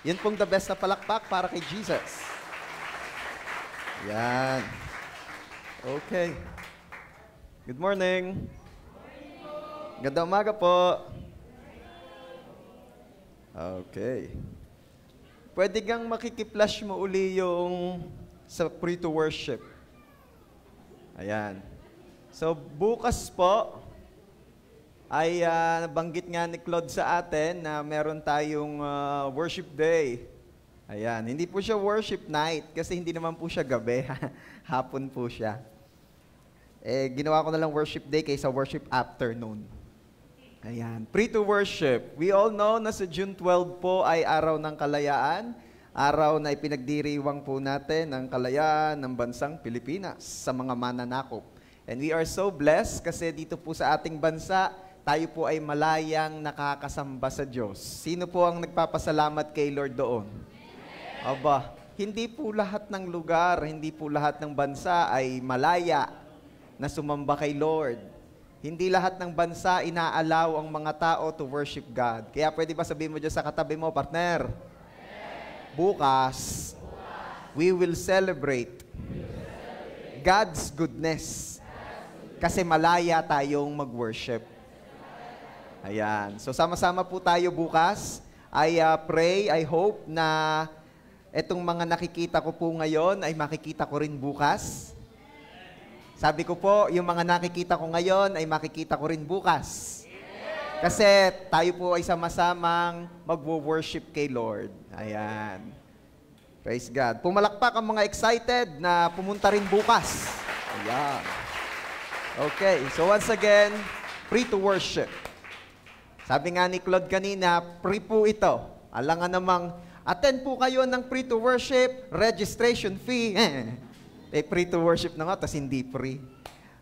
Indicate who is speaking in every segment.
Speaker 1: Yun pong the best na palakpak para kay Jesus. Yan. Okay. Good morning. Gandang umaga po. Okay. Pwede kang makikiplash mo uli yung sa free to worship. Ayan. So, bukas po, ay nabanggit nga ni Claude sa atin na meron tayong worship day. Ayan. Hindi po siya worship night kasi hindi naman po siya gabi. Hapon po siya. Ginawa ko na lang worship day kaysa worship afternoon. Ayan. Free to worship. We all know na sa June 12 po ay araw ng kalayaan. Araw na ipinagdiriwang po natin ang kalayaan ng bansang Pilipinas sa mga mananakop. And we are so blessed kasi dito po sa ating bansa, tayo po ay malayang nakakasamba sa Diyos. Sino po ang nagpapasalamat kay Lord doon? Aba, hindi po lahat ng lugar, hindi po lahat ng bansa ay malaya na sumamba kay Lord. Hindi lahat ng bansa inaalaw ang mga tao to worship God. Kaya pwede ba sabihin mo dyan sa katabi mo, partner? Bukas, we will celebrate God's goodness. Kasi malaya tayong mag-worship. Ayan. So, sama-sama po tayo bukas. I pray, I hope na itong mga nakikita ko po ngayon ay makikita ko rin bukas. Sabi ko po, yung mga nakikita ko ngayon ay makikita ko rin bukas. Kasi tayo po ay sama-samang mag-worship kay Lord. Ayan. Praise God. Pumalakpak ang mga excited na pumunta rin bukas. Ayan. Okay. So once again, free to worship. Sabi nga ni Claude kanina, free po ito. Alangan namang, attend po kayo ng free to worship, registration fee. Free to worship na nga, tas hindi free.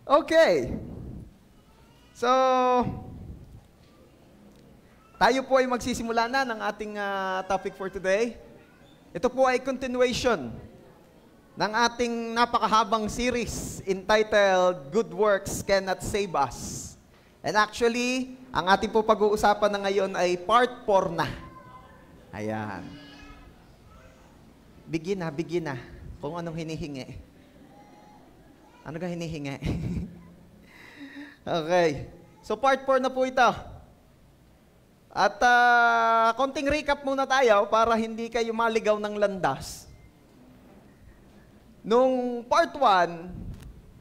Speaker 1: Okay. So, tayo po ay magsisimula na ng ating topic for today. Ito po ay continuation ng ating napakahabang series entitled Good Works Cannot Save Us. And actually, ang ating po pag-uusapan na ngayon ay part 4 na. Ayan. Bigyan na kung anong hinihingi. Ano ka hinihingi? Okay. So part 4 na po ito. At konting recap muna tayo para hindi kayo maligaw ng landas. Nung part 1,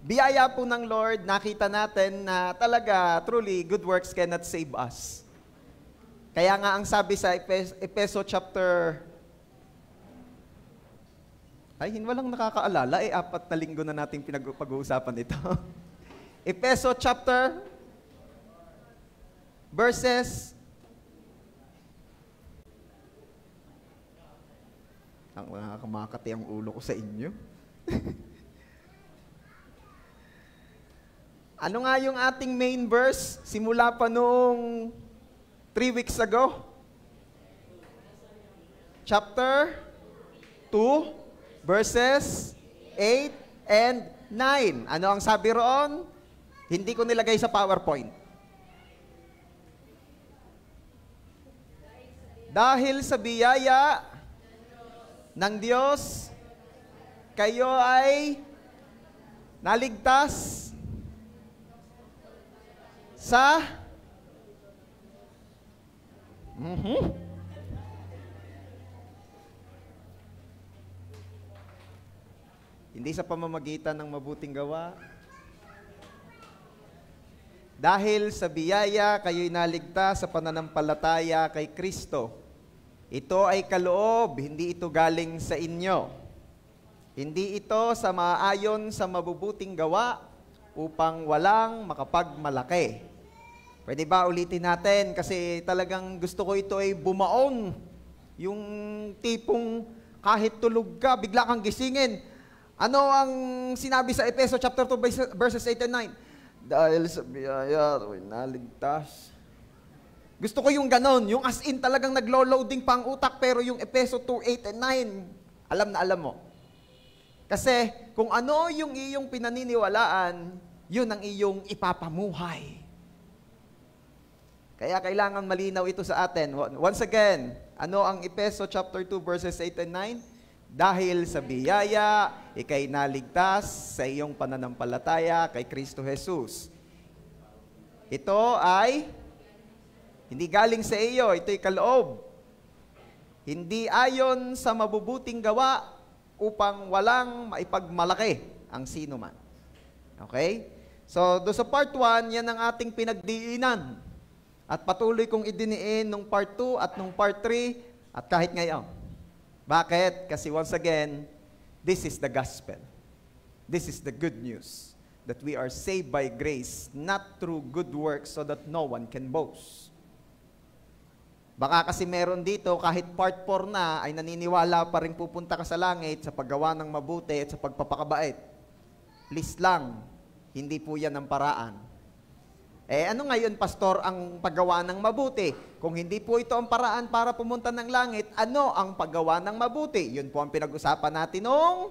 Speaker 1: biyaya po ng Lord, nakita natin na talaga, truly, good works cannot save us. Kaya nga ang sabi sa Efeso chapter... Ay, walang nakakaalala. 4 na linggo na natin pag-uusapan ito. Efeso chapter verses... Ang nakakamakati ang ulo ko sa inyo. Ano nga yung ating main verse? Simula pa noong 3 weeks ago. Chapter 2, verses 8 and 9. Ano ang sabi roon? Hindi ko nilagay sa PowerPoint. Dahil sa biyaya ng Diyos, kayo ay naligtas sa hindi sa pamamagitan ng mabuting gawa. Dahil sa biyaya, kayo'y naligtas sa pananampalataya kay Kristo. Ito ay kaloob, hindi ito galing sa inyo. Hindi ito sa maayon sa mabubuting gawa upang walang makapagmalaki. Pwede ba ulitin natin? Kasi talagang gusto ko ito ay bumaon. Yung tipong kahit tulog ka, bigla kang gisingin. Ano ang sinabi sa Efeso chapter 2 verses 8 and 9? Dahil sa biyaya, ako'y naligtas. Gusto ko yung ganon, yung as in talagang naglo-loading pa ang utak, pero yung Efeso 2, 8 and 9, alam na alam mo. Kasi kung ano yung iyong pinaniniwalaan, yun ang iyong ipapamuhay. Kaya kailangan malinaw ito sa atin. Once again, ano ang Efeso chapter 2 verses 8 and 9? Dahil sa biyaya, ikay naligtas sa iyong pananampalataya kay Kristo Jesus. Ito ay hindi galing sa iyo, ito'y kaloob. Hindi ayon sa mabubuting gawa upang walang maipagmalaki ang sino man. Okay? So, do sa part 1, yan ang ating pinagdiinan. At patuloy kong idiniin nung part 2 at nung part 3 at kahit ngayon. Bakit? Kasi once again, this is the gospel. This is the good news. That we are saved by grace, not through good works so that no one can boast. Baka kasi meron dito, kahit part 4 na, ay naniniwala pa rin pupunta ka sa langit sa paggawa ng mabuti at sa pagpapakabait. Please lang, hindi po yan ang paraan. Ano ngayon, Pastor, ang paggawa ng mabuti? Kung hindi po ito ang paraan para pumunta ng langit, ano ang paggawa ng mabuti? Yun po ang pinag-usapan natin noong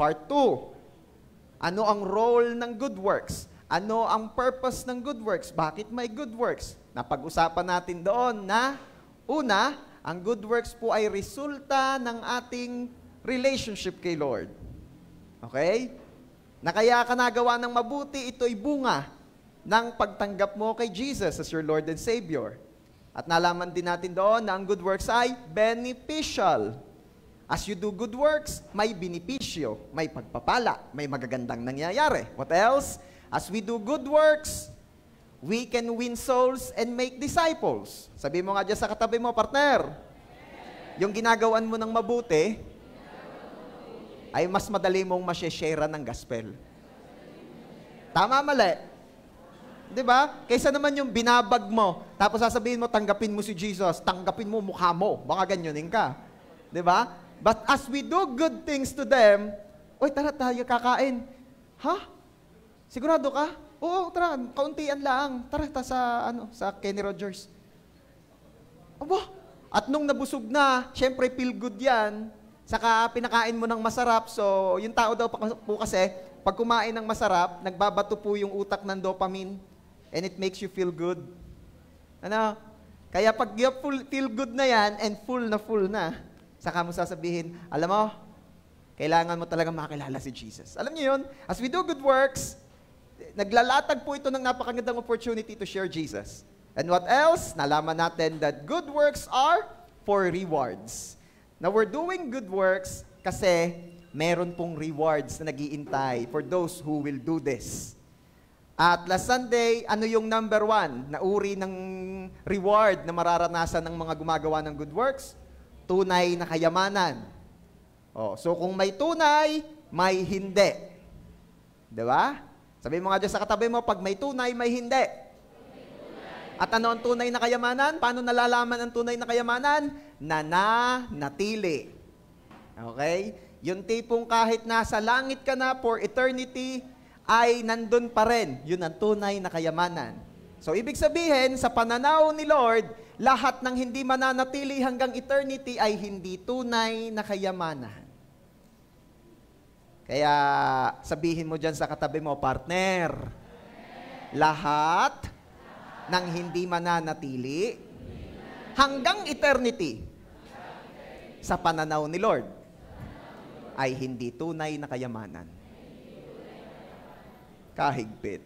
Speaker 1: part 2. Ano ang role ng good works? Ano ang purpose ng good works? Bakit may good works? Napag-usapan natin doon na, una, ang good works po ay resulta ng ating relationship kay Lord. Okay? Na kaya ka nagawa ng mabuti, ito'y bunga ng pagtanggap mo kay Jesus as your Lord and Savior. At nalaman din natin doon na ang good works ay beneficial. As you do good works, may benepisyo, may pagpapala, may magagandang nangyayari. What else? As we do good works, we can win souls and make disciples. Sabi mo nga dyan sa katabi mo, partner, yung ginagawan mo ng mabuti, ay mas madali mong masyeshare ng gospel. Tama, mali? Diba? Kaysa naman yung binabag mo, tapos sasabihin mo, tanggapin mo si Jesus, tanggapin mo mukha mo, baka ganyanin ka. Diba? But as we do good things to them, oy, tara tayo kakain. Ha? Sigurado ka? Oo, tara, kauntian lang. Tara, sa Kenny Rogers. Aba, at nung nabusog na, syempre feel good yan, saka pinakain mo ng masarap, so yung tao daw po kasi, pag kumain ng masarap, nagbabato po yung utak ng dopamine, and it makes you feel good. Ano? Kaya pag you feel good na yan, and full na, saka mo sasabihin, alam mo, kailangan mo talaga makakilala si Jesus. Alam niyo yun? As we do good works, naglalatag po ito ng napakagandang opportunity to share Jesus. And what else? Nalaman natin that good works are for rewards. Now, we're doing good works kasi meron pong rewards na nag-iintay for those who will do this. At last Sunday, ano yung number 1 na uri ng reward na mararanasan ng mga gumagawa ng good works? Tunay na kayamanan. So kung may tunay, may hindi. Diba? Sabi mo nga dyan sa katabi mo, pag may tunay, may hindi. At ano ang tunay na kayamanan? Paano nalalaman ang tunay na kayamanan? Nananatili. Okay? Yung tipong kahit nasa langit ka na for eternity, ay nandun pa rin. Yun ang tunay na kayamanan. So, ibig sabihin, sa pananaw ni Lord, lahat ng hindi mananatili hanggang eternity ay hindi tunay na kayamanan. Kaya, sabihin mo dyan sa katabi mo, partner, lahat ng hindi mananatili hanggang eternity sa pananaw ni Lord ay hindi tunay na kayamanan. Kahigpit.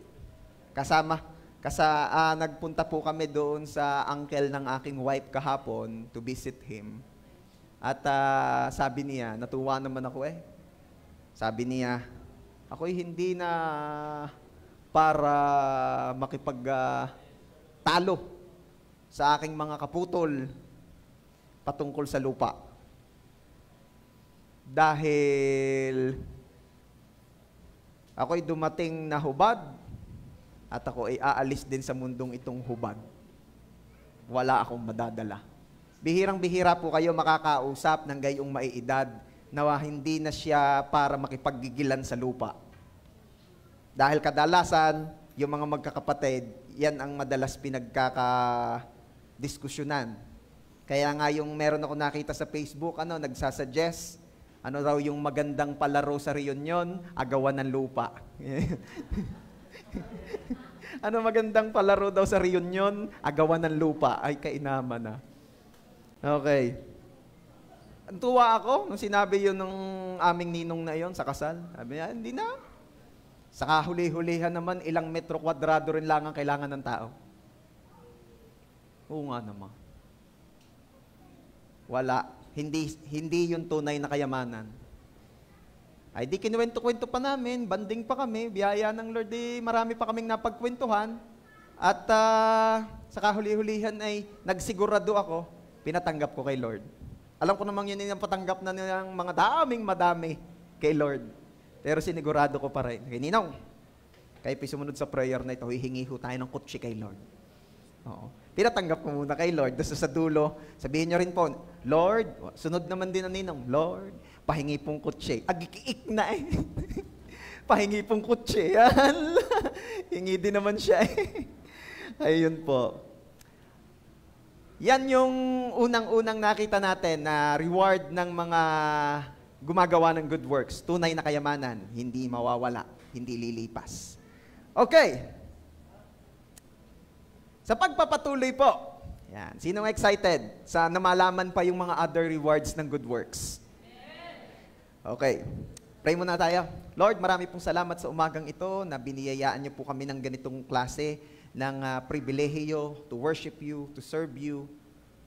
Speaker 1: Nagpunta po kami doon sa uncle ng aking wife kahapon to visit him. At sabi niya, natuwa naman ako Sabi niya, ako'y hindi na para makipagtalo sa aking mga kaputol patungkol sa lupa. Dahil ako'y dumating na hubad at ako ay aalis din sa mundong itong hubad. Wala akong madadala. Bihirang-bihira po kayo makakausap ng gayong maiedad na hindi na siya para makipaggigilan sa lupa. Dahil kadalasan, yung mga magkakapatid, yan ang madalas pinagkakadiskusyonan. Kaya nga yung meron ako nakita sa Facebook, nagsasuggest, ano raw yung magandang palaro sa reunion, agawan ng lupa. Ano magandang palaro daw sa reunion? Agawan ng lupa. Ay, kainaman na. Okay. Ang tuwa ako nung sinabi yun ng aming ninong na yon sa kasal. Sabi niya, hindi na. Sa kahuli-hulihan naman, ilang metro kwadrado rin lang ang kailangan ng tao. Oo nga naman. Wala. Hindi yung tunay na kayamanan. Ay di kinuwento-kwento pa namin, banding pa kami, biyaya ng Lord, marami pa kaming napagkwentuhan. At sa kahuli-hulihan ay nagsigurado ako, pinatanggap ko kay Lord. Alam ko namang yun yung patanggap na ng mga madami kay Lord. Pero sinigurado ko pa rin. Kay Ninong, kaya sumunod sa prayer na ito, hihingi ho tayo ng kutsi kay Lord. Oo. Pinatanggap ko muna kay Lord. Doon sa dulo, sabihin nyo rin po, Lord, sunod naman din ang Ninong, Lord, pahingi pong kutsi. Agikiik na eh. Pahingi pong kutsi. Yan. Hingi din naman siya eh. Ayun po. Yan yung unang-unang nakita natin na reward ng mga gumagawa ng good works. Tunay na kayamanan, hindi mawawala, hindi lilipas. Okay. Sa pagpapatuloy po, yan, sinong excited sa namalaman pa yung mga other rewards ng good works? Okay. Pray muna tayo. Lord, marami pong salamat sa umagang ito na biniyayaan niyo po kami ng ganitong klase ng pribilehiyo to worship you, to serve you.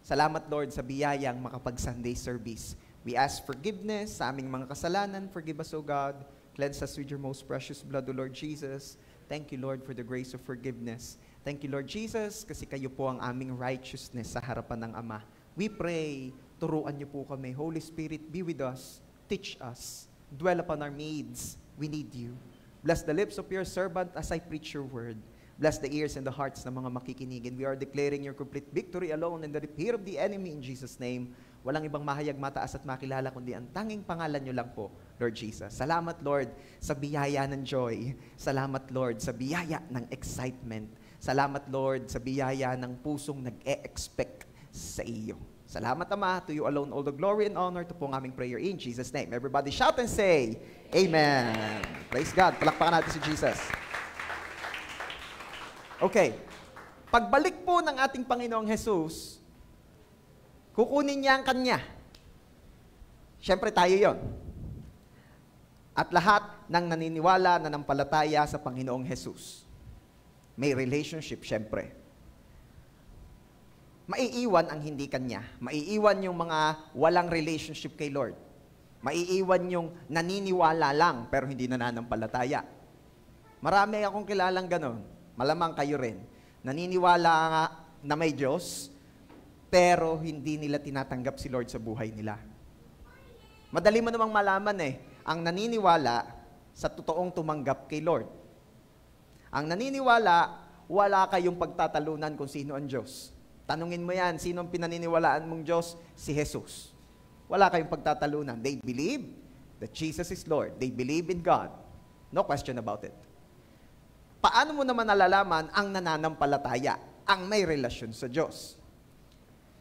Speaker 1: Salamat, Lord, sa biyayang makapag-Sunday service. We ask forgiveness sa aming mga kasalanan. Forgive us, O God. Cleanse us with your most precious blood, O Lord Jesus. Thank you, Lord, for the grace of forgiveness. Thank you, Lord Jesus, kasi kayo po ang aming righteousness sa harapan ng Ama. We pray, turuan niyo po kami. Holy Spirit, be with us. Teach us. Dwell upon our needs. We need you. Bless the lips of your servant as I preach your word. Bless the ears and the hearts ng mga makikinig. And we are declaring your complete victory alone in the defeat of the enemy in Jesus' name. Walang ibang mahayag, mataas at makilala, kundi ang tanging pangalan nyo lang po, Lord Jesus. Salamat, Lord, sa biyaya ng joy. Salamat, Lord, sa biyaya ng excitement. Salamat, Lord, sa biyaya ng pusong nag-e-expect sa iyo. Salamat, Ama. To you alone all the glory and honor. Ito po ang aming prayer in Jesus' name. Everybody shout and say, Amen. Praise God. Palakpakan natin si Jesus. Okay. Pagbalik po ng ating Panginoong Jesus, kukunin niya ang kanya. Siyempre tayo yon. At lahat ng naniniwala na nampalataya sa Panginoong Jesus. May relationship, siyempre. Maiiwan ang hindi kanya. Maiiwan yung mga walang relationship kay Lord. Maiiwan yung naniniwala lang pero hindi nananampalataya. Marami akong kilalang ganon. Malamang kayo rin. Naniniwala nga na may Diyos, pero hindi nila tinatanggap si Lord sa buhay nila. Madali mo namang malaman ang naniniwala sa totoong tumanggap kay Lord. Ang naniniwala, wala kayong pagtatalunan kung sino ang Diyos. Tanungin mo yan, sino ang pinaniniwalaan mong Diyos? Si Jesus. Wala kayong pagtatalunan. They believe that Jesus is Lord. They believe in God. No question about it. Paano mo naman nalalaman ang nananampalataya, ang may relasyon sa Diyos?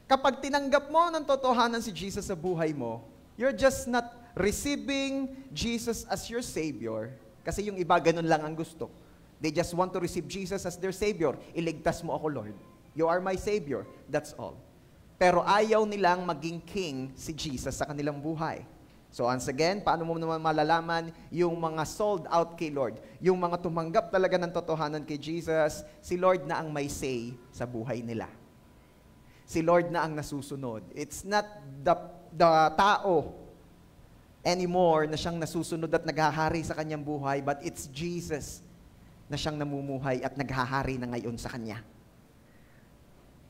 Speaker 1: Kapag tinanggap mo ng totohanan si Jesus sa buhay mo, you're just not receiving Jesus as your Savior, kasi yung iba ganun lang ang gusto. They just want to receive Jesus as their Savior. Iligtas mo ako, Lord. You are my Savior. That's all. Pero ayaw nilang maging King si Jesus sa kanilang buhay. So once again, paano mo naman malalaman yung mga sold out kay Lord? Yung mga tumanggap talaga ng totohanan kay Jesus, si Lord na ang may say sa buhay nila. Si Lord na ang nasusunod. It's not the tao anymore na siyang nasusunod at naghahari sa kanyang buhay, but it's Jesus na siyang namumuhay at naghahari na ngayon sa kanya.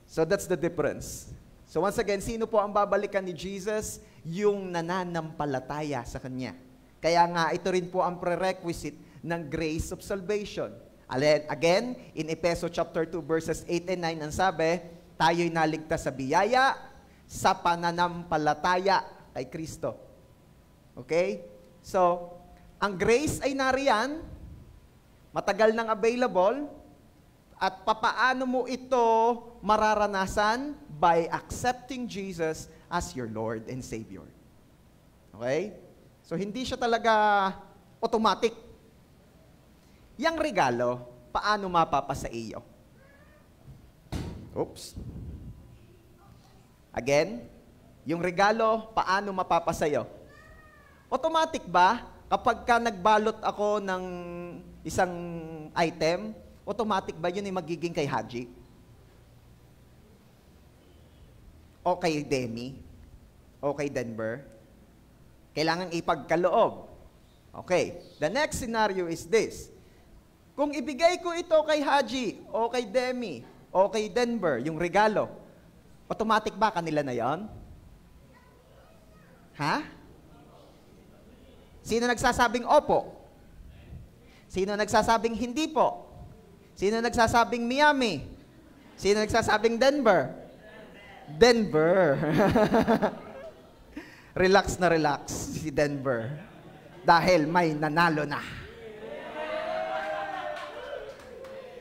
Speaker 1: So that's the difference. So once again, sino po ang babalikan ni Jesus? Yung nananampalataya sa Kanya. Kaya nga, ito rin po ang prerequisite ng grace of salvation. Again, in Efeso chapter 2, verses 8 and 9, ang sabi, tayo'y naligtas sa biyaya, sa pananampalataya kay Kristo. Okay? So, ang grace ay nariyan, matagal nang available, at papaano mo ito mararanasan? By accepting Jesus as your Lord and Savior. Okay? So, hindi siya talaga automatic. Yang regalo, paano mapapasa iyo? Oops. Again, yung regalo, paano mapapasa iyo? Automatic ba? Kapag ka nagbalot ako ng isang item, automatic ba yun ay magiging kay Haji? O kay Demi? O kay Denver? Kailangan ipagkaloob. Okay. The next scenario is this. Kung ibigay ko ito kay Haji, o kay Demi, o kay Denver, yung regalo, automatic ba kanila na yon? Ha? Sino nagsasabing opo? Sino nagsasabing hindi po? Sino nagsasabing Miami? Sino nagsasabing Denver? Denver. Relax na relax si Denver. Dahil may nanalo na.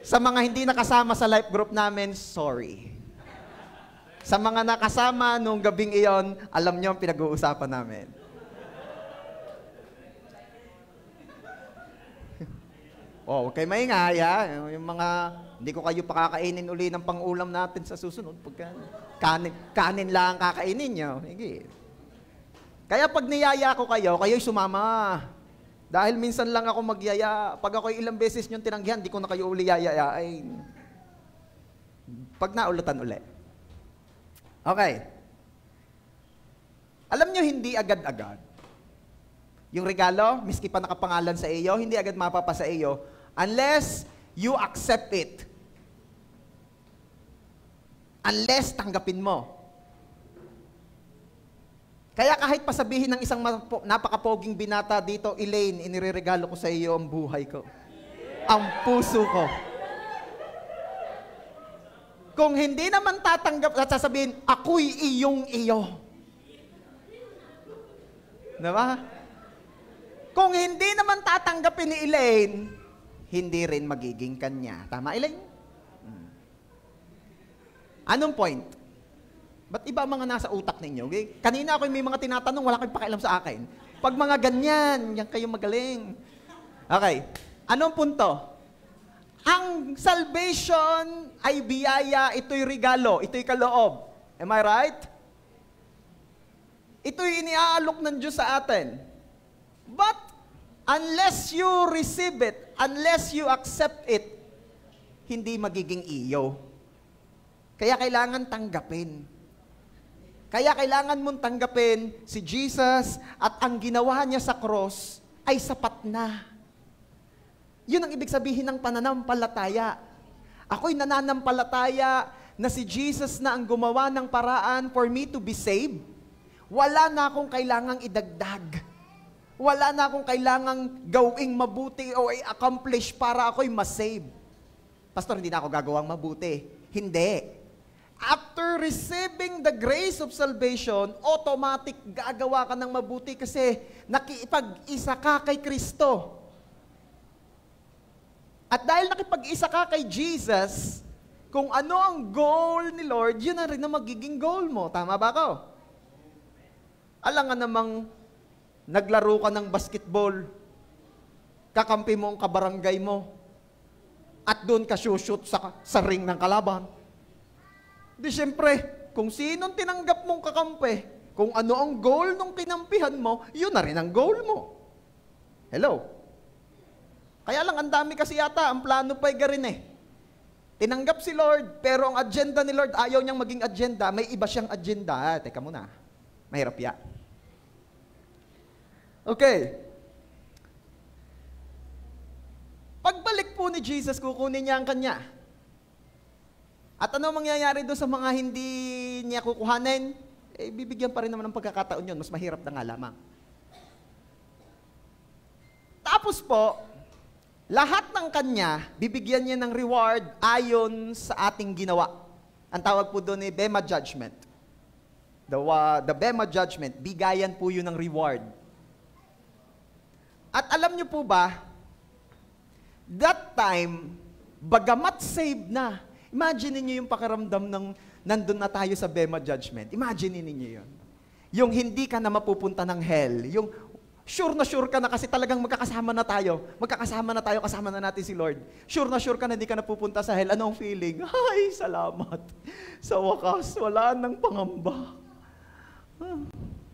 Speaker 1: Sa mga hindi nakasama sa life group namin, sorry. Sa mga nakasama nung gabing iyon, alam niyo ang pinag-uusapan namin. Oh, okay, maingay ha. Yung mga, hindi ko kayo pakakainin uli ng pang-ulam natin sa susunod. Pagka, kanin lang kakainin nyo. Sige. Kaya pag niyaya ko kayo, kayo'y sumama. Dahil minsan lang ako magyaya. Pag ako'y ilang beses niyong tinanggihan, di ko na kayo uli yayayain. Pag naulutan uli. Okay. Alam niyo, hindi agad-agad. Yung regalo, miski pa nakapangalan sa iyo, hindi agad mapapasa iyo unless you accept it. Unless tanggapin mo. Kaya kahit pasabihin ng isang napakapoging binata dito, Elaine, inireregalo ko sa iyo ang buhay ko. Ang puso ko. Kung hindi naman tatanggap at sasabihin, ako'y iyong iyo. Diba? Kung hindi naman tatanggapin ni Elaine, hindi rin magiging kanya. Tama, Elaine? Anong point? Ba't iba mga nasa utak ninyo? Okay? Kanina ako may mga tinatanong, wala kayong pakialam sa akin. Pag mga ganyan, yan kayo magaling. Okay. Anong punto? Ang salvation ay biyaya, ito'y regalo, ito'y kaloob. Am I right? Ito'y iniaalok ng Diyos sa atin. But, unless you receive it, unless you accept it, hindi magiging iyo. Kaya kailangan tanggapin. Kaya kailangan mong tanggapin si Jesus at ang ginawa niya sa cross ay sapat na. Yun ang ibig sabihin ng pananampalataya. Ako'y nananampalataya na si Jesus na ang gumawa ng paraan for me to be saved. Wala na akong kailangang idagdag. Wala na akong kailangang gawing mabuti o i-accomplish para ako'y masave. Pastor, hindi na ako gagawang mabuti. Hindi. After receiving the grace of salvation, automatic gagawa ka ng mabuti kasi nakipag-isa ka kay Kristo. At dahil nakipag-isa ka kay Jesus, kung ano ang goal ni Lord, yun na rin na magiging goal mo. Tama ba ako? Alam nga namang naglaro ka ng basketball, kakampi mo ang kabarangay mo, at doon ka shoot sa ring ng kalaban. Di siyempre, kung sinong tinanggap mong kakampi, kung ano ang goal nung kinampihan mo, yun na rin ang goal mo. Hello? Kaya lang, ang dami kasi yata, ang plano pa'y garin eh. Tinanggap si Lord, pero ang agenda ni Lord, ayaw niyang maging agenda, may iba siyang agenda. Teka muna, mahirap yan. Okay. Pagbalik po ni Jesus, kukunin niya ang kanya. At ano mangyayari doon sa mga hindi niya kukuhanin? Eh, bibigyan pa rin naman ng pagkakataon yun. Mas mahirap na nga lamang. Tapos po, lahat ng kanya, bibigyan niya ng reward ayon sa ating ginawa. Ang tawag po doon ay Bema Judgment. The Bema Judgment, bigayan po yun ng reward. At alam niyo po ba, that time, bagamat saved na, imagine niyo yung pakiramdam ng nandun na tayo sa Bema Judgment. Imagine niyo yun. Yung hindi ka na mapupunta ng hell. Yung Sure na sure ka na kasi talagang magkakasama na tayo. Magkakasama na tayo, kasama na natin si Lord. Sure na sure ka na hindi ka na pupunta sa hell. Anong feeling? Ay, salamat. Sa wakas, wala nang pangamba.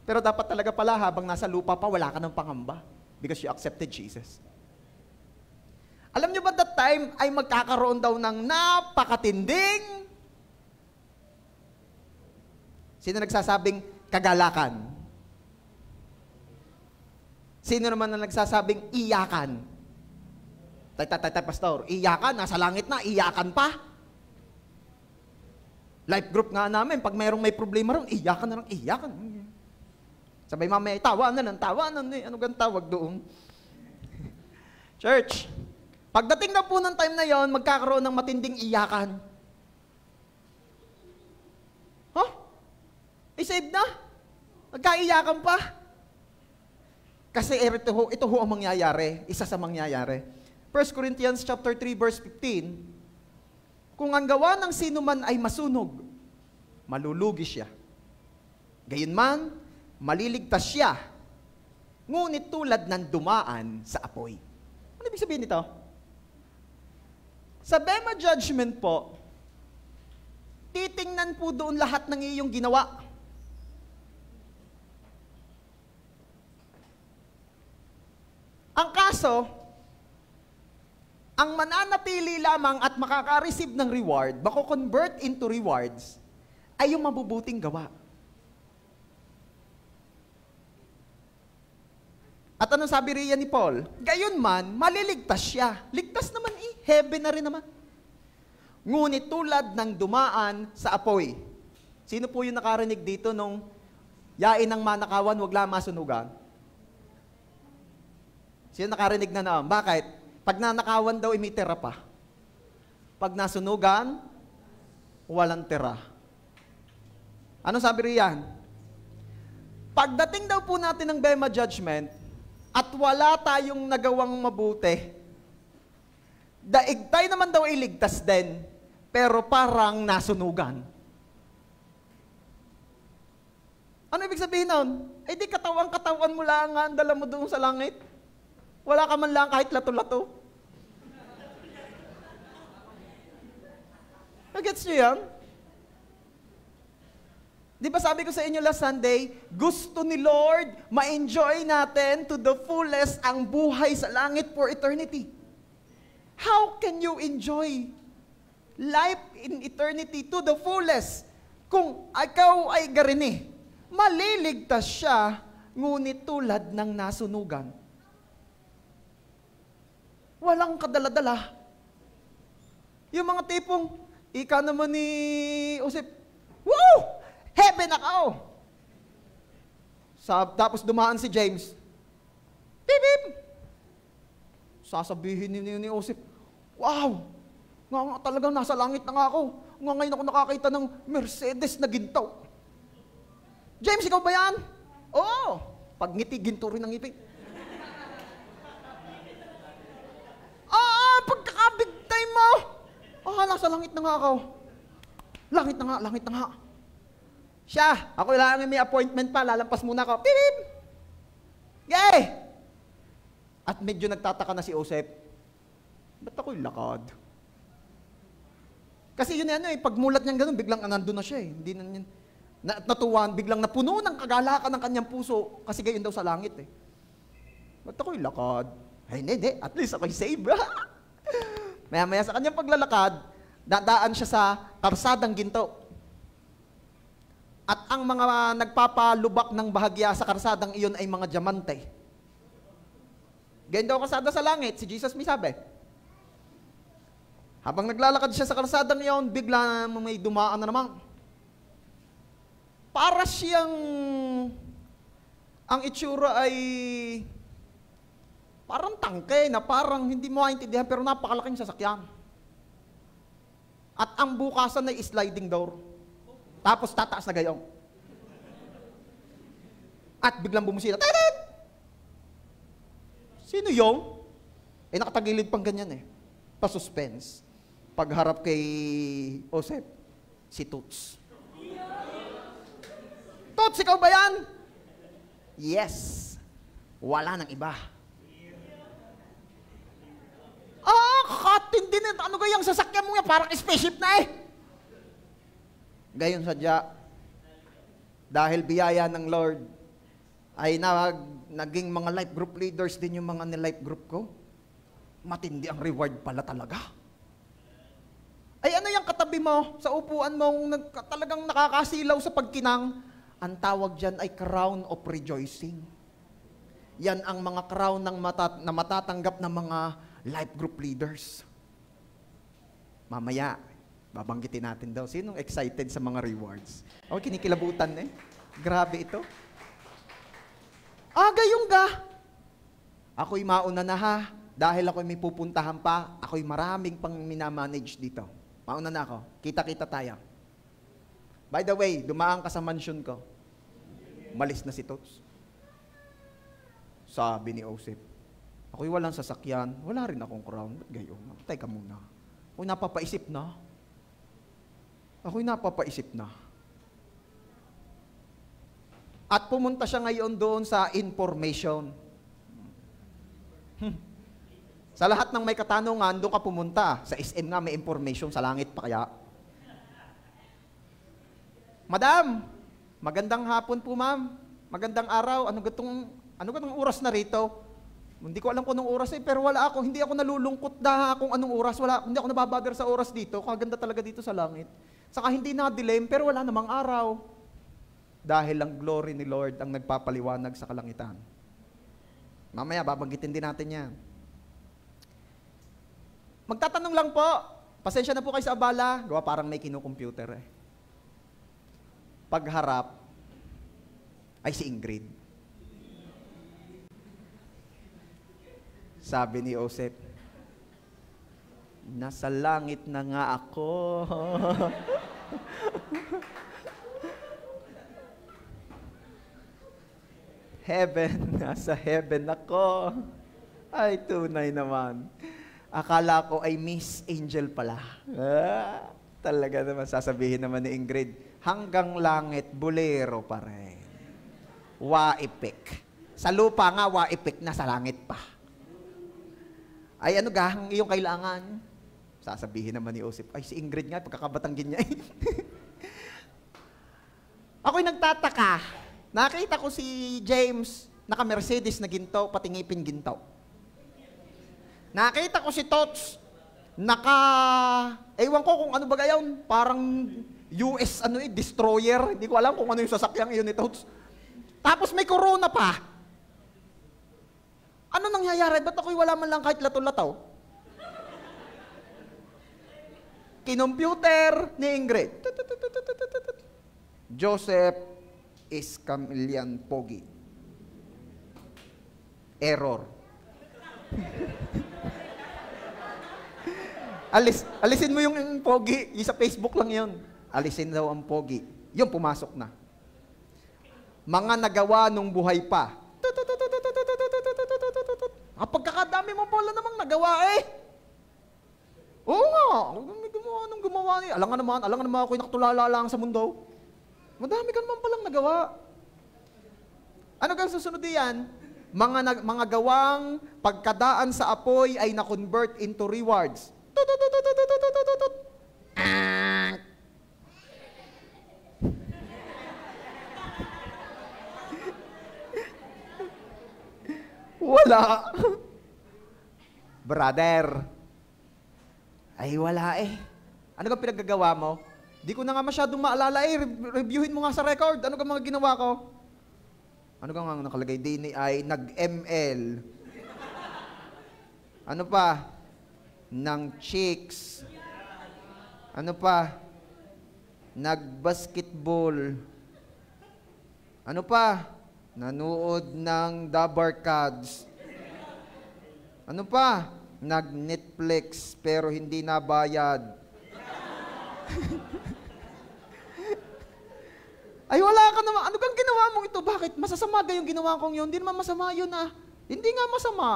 Speaker 1: Pero dapat talaga pala habang nasa lupa pa, wala ka ng pangamba. Because you accepted Jesus. Alam nyo ba that time ay magkakaroon daw ng napakatinding? Sino nagsasabing kagalakan? Sino naman na nagsasabing iyakan? Tay, pastor, iyakan, nasa langit na, iyakan pa. Life group nga namin, pag may problema ron, iyakan na lang, iyakan. Sabay mamaya, tawanan eh. Ano gan tawag doon? Church, pagdating na po ng time na yon, magkakaroon ng matinding iyakan. I-save na? Nagkaiyakan pa? Kasi ito ho ang mangyayari, isa sa mangyayari. 1 Corinthians chapter 3 verse 15, kung ang gawa ng sino man ay masunog, malulugi siya. Gayunman, maliligtas siya, ngunit tulad ng dumaan sa apoy. Ano ibig sabihin nito? Sa Bema Judgment po, titingnan po doon lahat ng iyong ginawa. Ang kaso, ang mananatili lamang at makaka-receive ng reward, mako-convert into rewards, ay yung mabubuting gawa. At anong sabi riyan ni Paul? Gayon man, maliligtas siya. Ligtas naman heaven na rin naman. Ngunit tulad ng dumaan sa apoy. Sino po yung nakarinig dito nung yain ng manakawan, wag lang masunugan? Sino nakarinig na naman? Bakit? Pag nanakawan daw, may tira pa. Pag nasunugan, walang tira. Ano sabi riyan? Pagdating daw po natin ng Bema Judgment, at wala tayong nagawang mabuti, daig tayo naman daw iligtas din, pero parang nasunugan. Ano ibig sabihin nun? Eh di katawan mo lang ang dala mo doon sa langit. Wala ka man lang kahit lato-lato. Nagets nyo yan? Di ba sabi ko sa inyo last Sunday, gusto ni Lord ma-enjoy natin to the fullest ang buhay sa langit for eternity. How can you enjoy life in eternity to the fullest kung ikaw ay garini? Maliligtas siya, ngunit tulad ng nasunugan. Walang kadala-dala. Yung mga tipong, ika naman ni Joseph, woo! Heaven ako! Tapos dumaan si James. Bip, bip! Sasabihin ni Joseph, wow! Nga talagang nasa langit na nga ako. Nga ngayon ako nakakita ng Mercedes na ginto. James, ikaw ba yan? Oo! Pag ngiti, ginto rin ang ngipin. Pagkakabig time mo! Nasa langit na nga ako. Langit na nga. Siya, ako lang may appointment pa, lalampas muna ako. Pip! Yay! At medyo nagtataka na si Joseph. Ba't ako'y lakad? Kasi yun pagmulat niyang ganun, biglang nandun na siya eh. Hindi na niyan. Natuwan, biglang napuno ng kagalakan ng kanyang puso kasi gayon daw sa langit eh. Ba't ako'y lakad? Ay, hindi. At least ako'y save. Maya-maya sa kanyang paglalakad, dadaan siya sa karsadang ginto. At ang mga nagpapalubak ng bahagya sa karsadang iyon ay mga diamante. Ganyan daw karsada sa langit, si Jesus may sabi. Habang naglalakad siya sa karsadang iyon, bigla may dumaan na naman. Para siyang, ang itsura ay parang tangke na parang hindi mo maintindihan pero napakalaking sasakyan. At ang bukasan ay sliding door. Tapos tataas na gayong. At biglang bumusina. Tadan! Sino yung? Nakatagilid pang ganyan eh. Pa-suspense. Pagharap kay Joseph, si Toots. Toots, ikaw ba yan? Yes.
Speaker 2: Wala nang iba. Ah, kakatindi na. Ano kayang sasakyan mo nga? Parang spaceship na eh. Gayon sadya, dahil biyaya ng Lord, ay naging mga life group leaders din yung mga ni-life group ko. Matindi ang reward pala talaga. Ay ano yung katabi mo, sa upuan mo, talagang nakakasilaw sa pagkinang, ang tawag dyan ay crown of rejoicing. Yan ang mga crown na matatanggap ng mga life group leaders. Mamaya, babanggitin natin daw. Sinong excited sa mga rewards? O, kinikilabutan eh. Grabe ito. Gayong ga. Ako'y mauna na ha. Dahil ako'y may pupuntahan pa, ako'y maraming pang minamanage dito. Mauna na ako. Kita-kita tayo. By the way, dumaan ka sa mansion ko. Malis na si Tots. Sabi ni Osip, ako'y walang sasakyan, wala rin akong crown. Ba't gayon? Teka muna. Ako'y napapaisip na. At pumunta siya ngayon doon sa information. Sa lahat ng may katanungan, doon ka pumunta. Sa SM nga may information, sa langit pa kaya. Madam, magandang hapon po ma'am. Magandang araw. Ano gatong oras na rito? Hindi ko alam kung anong oras pero wala ako. Hindi ako nalulungkot kung anong oras. Hindi ako nababagar sa oras dito. Kaganda talaga dito sa langit. Saka hindi na-dilim, pero wala namang araw. Dahil ang glory ni Lord ang nagpapaliwanag sa kalangitan. Mamaya, babanggitin din natin yan. Magtatanong lang po. Pasensya na po kayo sa abala. Gawa parang may kinukomputer eh. Pagharap ay si Ingrid. Sabi ni Joseph, nasa langit na nga ako. Heaven, nasa heaven ako. Ay, tunay naman. Akala ko ay Miss Angel pala. Talaga naman, sasabihin naman ni Ingrid, hanggang langit, bolero pa rin. Waipik. Sa lupa nga, waipik na, sa langit pa. Ay ano ang iyong kailangan? Sasabihin naman ni Osip, ay si Ingrid nga, pagkakabatanggin niya. Ako'y nagtataka. Nakita ko si James, naka-Mercedes na ginto, pati ngipin ginto. Nakita ko si Tots, ewan ko kung ano ba gayon, parang US destroyer. Hindi ko alam kung ano yung sasakyang iyon ni Tots. Tapos may corona pa. Ano nangyayari? Ba't ako'y wala man lang kahit lataw-lataw? Kinomputer ni Ingrid. Joseph is Camillian Pogi. Error. Alisin mo yung Pogi. Yung sa Facebook lang yun. Alisin daw ang Pogi. Yung pumasok na. Mga nagawa nung buhay pa. Pagkakadami mo pala namang nagawa eh. Oo nga, may gumawa niya. Alangan naman ako'y nakatulala lang sa mundo. Madami ka naman palang nagawa. Ano kang susunod yan? Mga gawang pagkadaan sa apoy ay na-convert into rewards. Wala. Brother. Ay, wala eh. Ano ka pinaggagawa mo? Di ko na nga masyadong maalala eh. Reviewin mo nga sa record. Ano ka mga ginawa ko? Ano ka nga nakalagay? Din ay nag-ML. Ano pa? Nang chicks. Ano pa? Nag-basketball. Ano pa? Nanood ng Dabarkads. Ano pa? Nag-Netflix pero hindi nabayad. Ay wala ka naman. Ano kang ginawa mong ito? Bakit? Masasama gayong ginawa kong yun? Hindi naman masama yun ah. Hindi nga masama.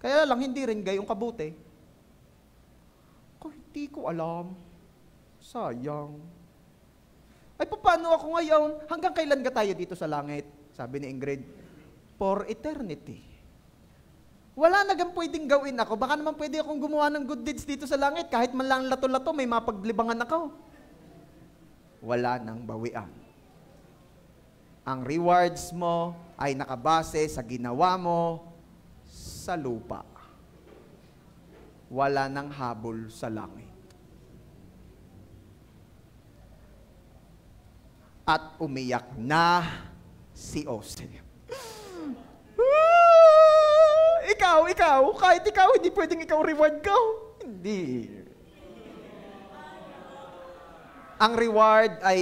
Speaker 2: Kaya lang hindi rin gayong kabuti. Hindi ko alam. Sayang. Ay paano ako ngayon? Hanggang kailan ka tayo dito sa langit? Sabi ni Ingrid, for eternity. Wala na gang pwedeng gawin ako. Baka naman pwede akong gumawa ng good deeds dito sa langit. Kahit man lang lato-lato, may mapaglibangan ako. Wala nang bawian. Ang rewards mo ay nakabase sa ginawa mo sa lupa. Wala nang habol sa langit. At umiyak na si Joseph. Ikaw, kahit ikaw, hindi pwedeng ikaw reward ko. Hindi. Ang reward ay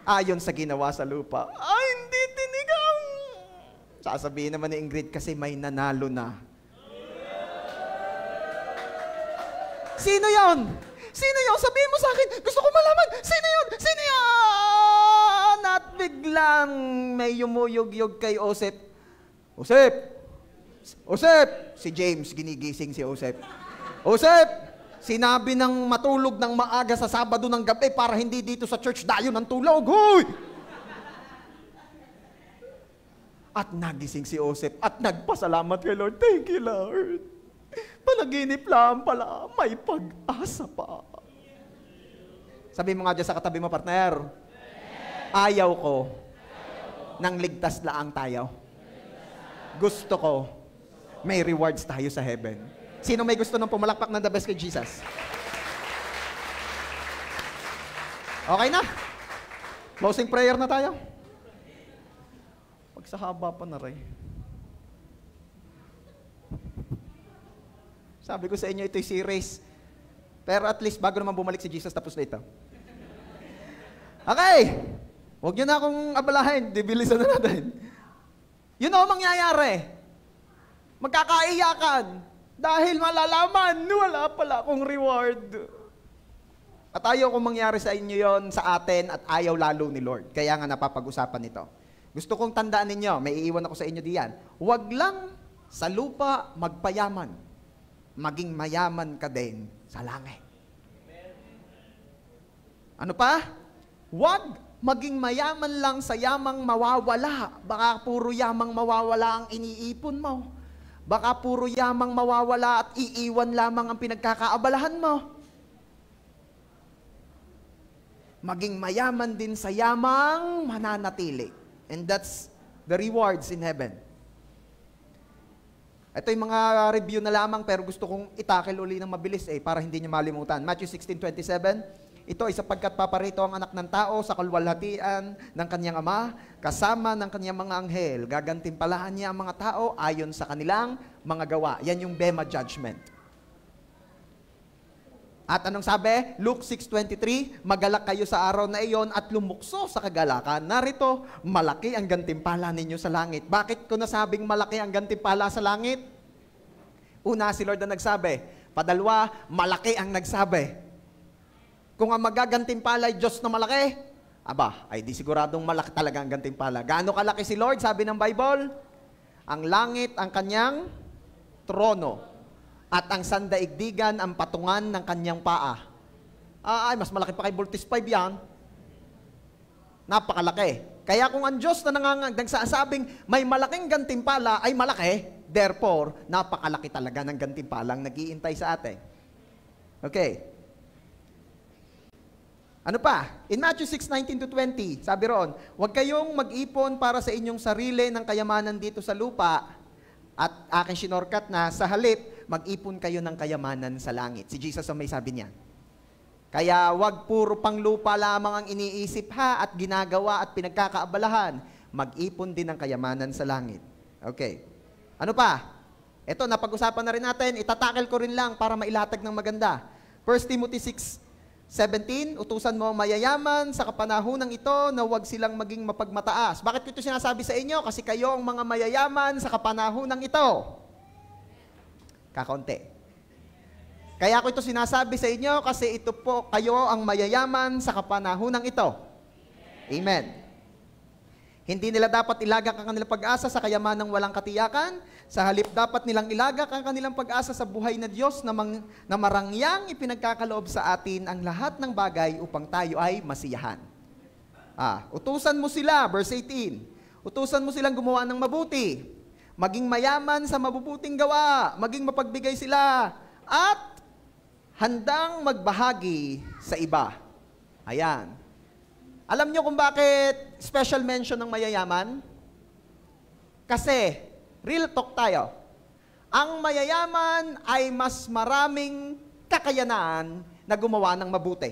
Speaker 2: ayon sa ginawa sa lupa. Ay, hindi tinigang. Sasabihin naman ni Ingrid kasi may nanalo na. Sino yon? Sino yon? Sabihin mo sa akin. Gusto ko malaman. Sino yon? Sino yon? At biglang may yumuyog-yog kay Joseph. Joseph! Si James, ginigising si Joseph. Joseph! Sinabi ng matulog ng maaga sa Sabado ng gabi para hindi dito sa church dayo ng tulog. Hoy! At nagising si Joseph at nagpasalamat kay Lord. Thank you, Lord. Panaginip lang pala, may pag-asa pa. Sabi mo nga dyan sa katabi mo, partner. Ayaw ko nang ligtas laang tayo. Gusto ko may rewards tayo sa heaven. Sino may gusto ng pumalakpak ng the best kay Jesus? Okay na? Closing prayer na tayo. Pag sa haba pa na rin. Sabi ko sa inyo, ito'y series. Pero at least, bago naman bumalik si Jesus, tapos na ito. Okay! Huwag nyo na akong abalahin. Dibilisan na natin. Yun ang mangyayari. Magkakaiyakan. Dahil malalaman, wala pala akong reward. At ayaw kong mangyari sa inyo yon sa atin at ayaw lalo ni Lord. Kaya nga napapag-usapan ito. Gusto kong tandaan ninyo, may iiwan ako sa inyo diyan. Huwag lang sa lupa magpayaman. Maging mayaman ka din sa langit. Ano pa? Huwag maging mayaman lang sa yamang mawawala. Baka puro yamang mawawala ang iniipon mo. Baka puro yamang mawawala at iiwan lamang ang pinagkakaabalahan mo. Maging mayaman din sa yamang mananatili. And that's the rewards in heaven. Ito yung mga review na lamang pero gusto kong itakil uli ng mabilis para hindi niyo malimutan. Matthew 16:27. Ito ay sapagkat paparito ang anak ng tao sa kalwalhatian ng kanyang ama, kasama ng kanyang mga anghel. Gagantimpalahan niya ang mga tao ayon sa kanilang mga gawa. Yan yung Bema Judgment. At anong sabi? Luke 6:23, magalak kayo sa araw na iyon at lumukso sa kagalakan. Narito, malaki ang gantimpala ninyo sa langit. Bakit ko nasabing malaki ang gantimpala sa langit? Una, si Lord na nagsabi. Padalwa, malaki ang nagsabi. Kung ang magagantimpala ay Diyos na malaki, aba, ay di siguradong malaki talaga ang gantimpala. Gaano kalaki si Lord? Sabi ng Bible, ang langit ang kanyang trono at ang sandaigdigan ang patungan ng kanyang paa. Ay, mas malaki pa kay Voltes 5 yan. Napakalaki. Kaya kung ang Diyos na nagsasabing may malaking gantimpala ay malaki, therefore, napakalaki talaga ng gantimpalang nag-iintay sa atin. Okay. Ano pa? In Matthew 6:19-20, sabi ron, huwag kayong mag-ipon para sa inyong sarili ng kayamanan dito sa lupa at aking sinorkat na sa halip, mag-ipon kayo ng kayamanan sa langit. Si Jesus ang may sabi niya. Kaya huwag puro pang lupa lamang ang iniisip at ginagawa at pinagkakaabalahan. Mag-ipon din ng kayamanan sa langit. Okay. Ano pa? Ito, napag-usapan na rin natin. Itatakil ko rin lang para mailatag ng maganda. 1 Timothy 6:17, utusan mo ang mayayaman sa kapanahonang ito na huwag silang maging mapagmataas. Bakit ko ito sinasabi sa inyo? Kasi kayo ang mga mayayaman sa kapanahonang ito. Kakaunti. Kaya ko ito sinasabi sa inyo kasi ito po kayo ang mayayaman sa kapanahonang ito. Amen. Hindi nila dapat ilagak ang kanilang pag-asa sa kayamanang walang katiyakan. Sa halip dapat nilang ilagak ang kanilang pag-asa sa buhay na Diyos na marangyang ipinagkakaloob sa atin ang lahat ng bagay upang tayo ay masiyahan. Utusan mo sila, verse 18. Utusan mo silang gumawa ng mabuti, maging mayaman sa mabubuting gawa, maging mapagbigay sila, at handang magbahagi sa iba. Ayan. Alam niyo kung bakit special mention ng mayayaman? Kasi, real talk tayo, ang mayayaman ay mas maraming kakayanan na gumawa ng mabuti.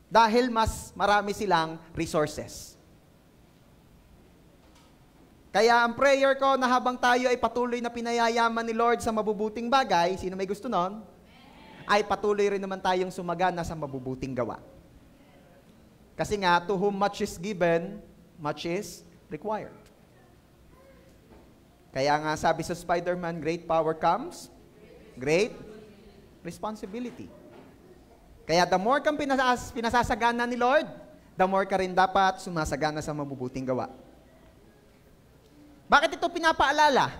Speaker 2: Dahil mas marami silang resources. Kaya ang prayer ko na habang tayo ay patuloy na pinayayaman ni Lord sa mabubuting bagay, sino may gusto nun? Ay patuloy rin naman tayong sumagana sa mabubuting gawa. Kasi nga, to whom much is given, much is required. Kaya nga sabi sa Spider-Man, great power comes, great responsibility. Kaya the more kang pinasasagana ni Lord, the more ka rin dapat sumasagana sa mabubuting gawa. Bakit ito pinapaalala?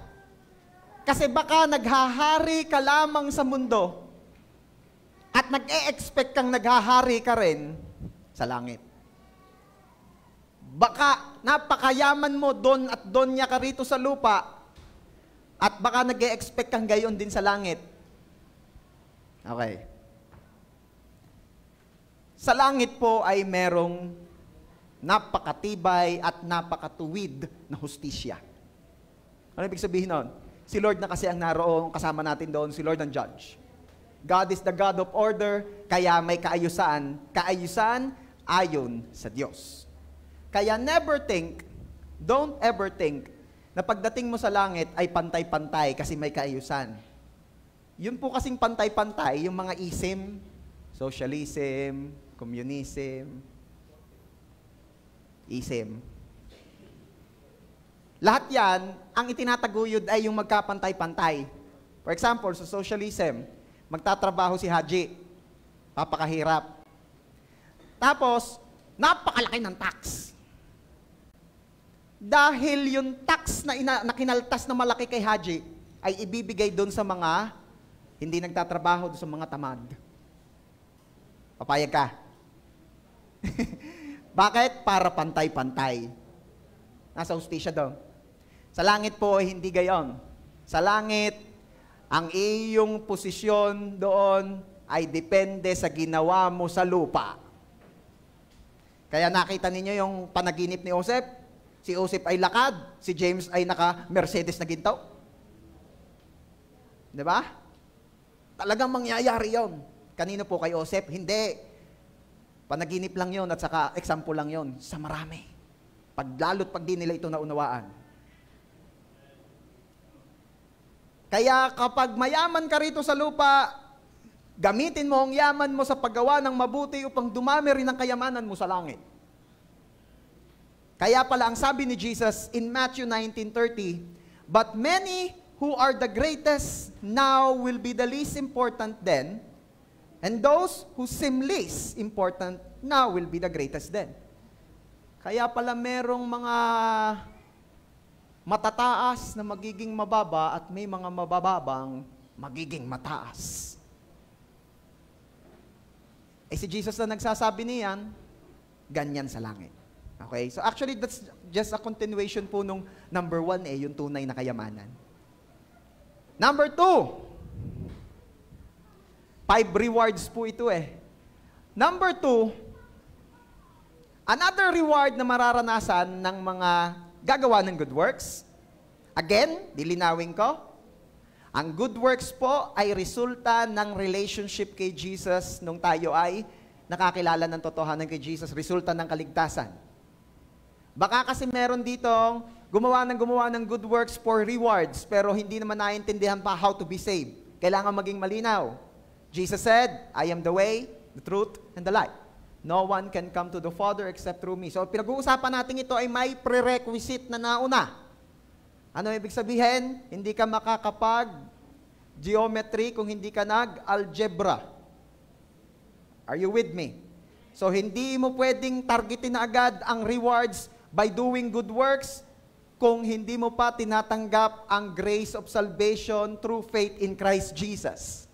Speaker 2: Kasi baka naghahari ka lamang sa mundo at nag-e-expect kang naghahari ka rin sa langit. Baka napakayaman mo doon at doon niya ka rito sa lupa at baka nag-e-expect kang gayon din sa langit. Okay. Sa langit po ay merong napakatibay at napakatuwid na hustisya. Ano ibig sabihin nun? Si Lord na kasi ang naroon, kasama natin doon, si Lord ang judge. God is the God of order, kaya may kaayusan. Kaayusan ayon sa Diyos. Kaya don't ever think, na pagdating mo sa langit ay pantay-pantay kasi may kaayusan. Yun po kasing pantay-pantay, yung mga ism, socialism, communism, ism. Lahat yan, ang itinataguyod ay yung magkapantay-pantay. For example, sa socialism, magtatrabaho si Haji, papakahirap. Tapos, napakalaki ng tax. Dahil yung tax na kinaltas na malaki kay Haji, ay ibibigay doon sa mga hindi nagtatrabaho, doon sa mga tamad. Papayag ka. Bakit? Para pantay-pantay. Nasa hustisya doon. Sa langit po ay hindi gayon. Sa langit, ang iyong posisyon doon ay depende sa ginawa mo sa lupa. Kaya nakita ninyo yung panaginip ni Joseph? Si Joseph ay lakad, si James ay naka-Mercedes na ginto. Diba? Talagang mangyayari yon. Kanino po kay Joseph? Hindi. Panaginip lang yon at saka example lang yon sa marami. Lalo't pag di nila ito naunawaan. Kaya kapag mayaman ka rito sa lupa, gamitin mo ang yaman mo sa paggawa ng mabuti upang dumami rin ang kayamanan mo sa langit. Kaya pala ang sabi ni Jesus in Matthew 19:30, but many who are the greatest now will be the least important then, and those who seem least important now will be the greatest then. Kaya pala merong mga matataas na magiging mababa at may mga mabababang magiging mataas. Eh si Jesus na nagsasabi niyan, ganyan sa langit. Okay? So actually, that's just a continuation po nung number 1 yung tunay na kayamanan. Number 2, 5 rewards po ito Number 2, another reward na mararanasan ng mga gagawa ng good works. Again, dilinawin ko. Ang good works po ay resulta ng relationship kay Jesus nung tayo ay nakakilala ng totohanan kay Jesus. Resulta ng kaligtasan. Baka kasi meron ditong gumawa ng good works for rewards, pero hindi naman naiintindihan pa how to be saved. Kailangan maging malinaw. Jesus said, I am the way, the truth, and the life. No one can come to the Father except through me. So, pinag-uusapan natin ito ay may prerequisite na nauna. Ano ibig sabihin? Hindi ka makakapag-geometry kung hindi ka nag-algebra. Are you with me? So, hindi mo pwedeng targetin na agad ang rewards by doing good works kung hindi mo pa tinatanggap ang grace of salvation through faith in Christ Jesus.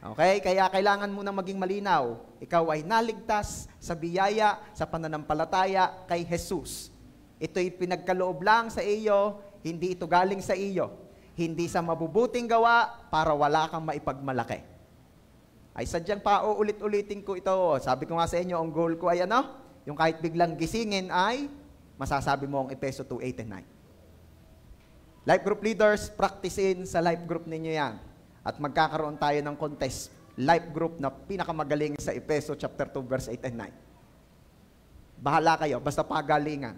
Speaker 2: Okay? Kaya kailangan mo nang maging malinaw. Ikaw ay naligtas sa biyaya, sa pananampalataya kay Jesus. Ito'y pinagkaloob lang sa iyo, hindi ito galing sa iyo. Hindi sa mabubuting gawa para wala kang maipagmalaki. Ay sadyang pauulit-ulitin ko ito. Sabi ko nga sa inyo, ang goal ko ay ano? Yung kahit biglang gisingin ay masasabi mo ang Efeso 2:8 and 9. Life group leaders, practicein sa life group ninyo yan. At magkakaroon tayo ng contest, life group na pinakamagaling sa Efeso chapter 2 verse 8 and 9. Bahala kayo, basta pagalingan.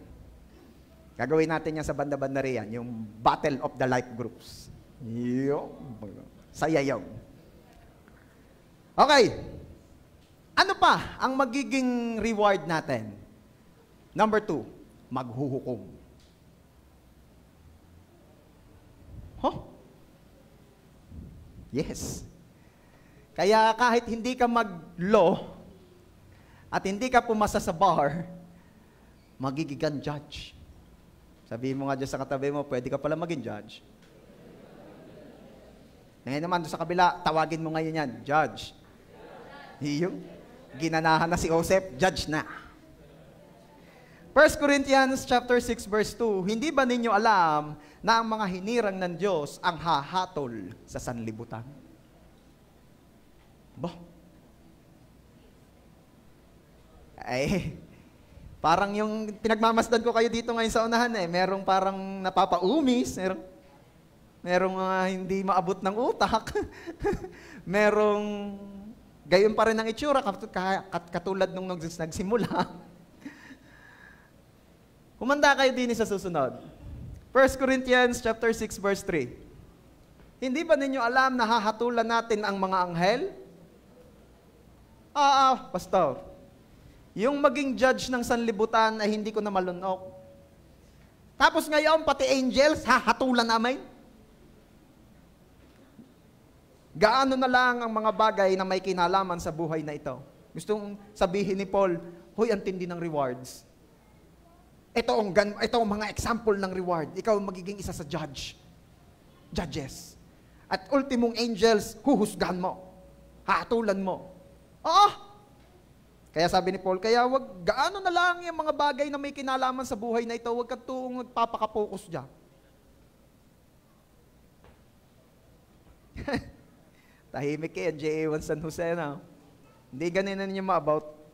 Speaker 2: Gagawin natin yan sa banda-banda riyan, yung battle of the life groups. Saya yun. Okay. Ano pa ang magiging reward natin? Number 2, maghuhukom. Huh? Yes. Kaya kahit hindi ka mag-law at hindi ka pumasa sa bar, magiging judge. Sabihin mo nga dyan sa katabi mo, pwede ka pala maging judge. Ngayon naman, doon sa kabila, tawagin mo ngayon yan, judge. Iyo, ginanahan na si Joseph, judge na. 1 Corinthians chapter 6 verse 2, hindi ba ninyo alam na ang mga hinirang ng Diyos ang hahatol sa sanlibutan? Bah. Ay, parang yung pinagmamasdan ko kayo dito ngayon sa unahan merong parang napapaumis, merong hindi maabot ng utak, merong gayon pa rin ang itsura katulad nung nagsimula. Humanda kayo din sa susunod. 1 Corinthians chapter 6 verse 3. Hindi ba ninyo alam na hahatulan natin ang mga anghel? Pastor. Yung maging judge ng sanlibutan ay hindi ko na malunok. Tapos ngayon, pati angels, hahatulan namin? Gaano na lang ang mga bagay na may kinalaman sa buhay na ito? Gustong sabihin ni Paul, hoy, ang tindi ng rewards. Ito ang mga example ng reward. Ikaw magiging isa sa judges. At ultimong angels, huhusgahan mo. Hahatulan mo. Kaya sabi ni Paul, kaya gaano na lang yung mga bagay na may kinalaman sa buhay na ito, wag ka tuong magpapakapokus dyan. Tahimik kayo, J.A.1 San Jose na. Hindi ganun na ninyo ma-about.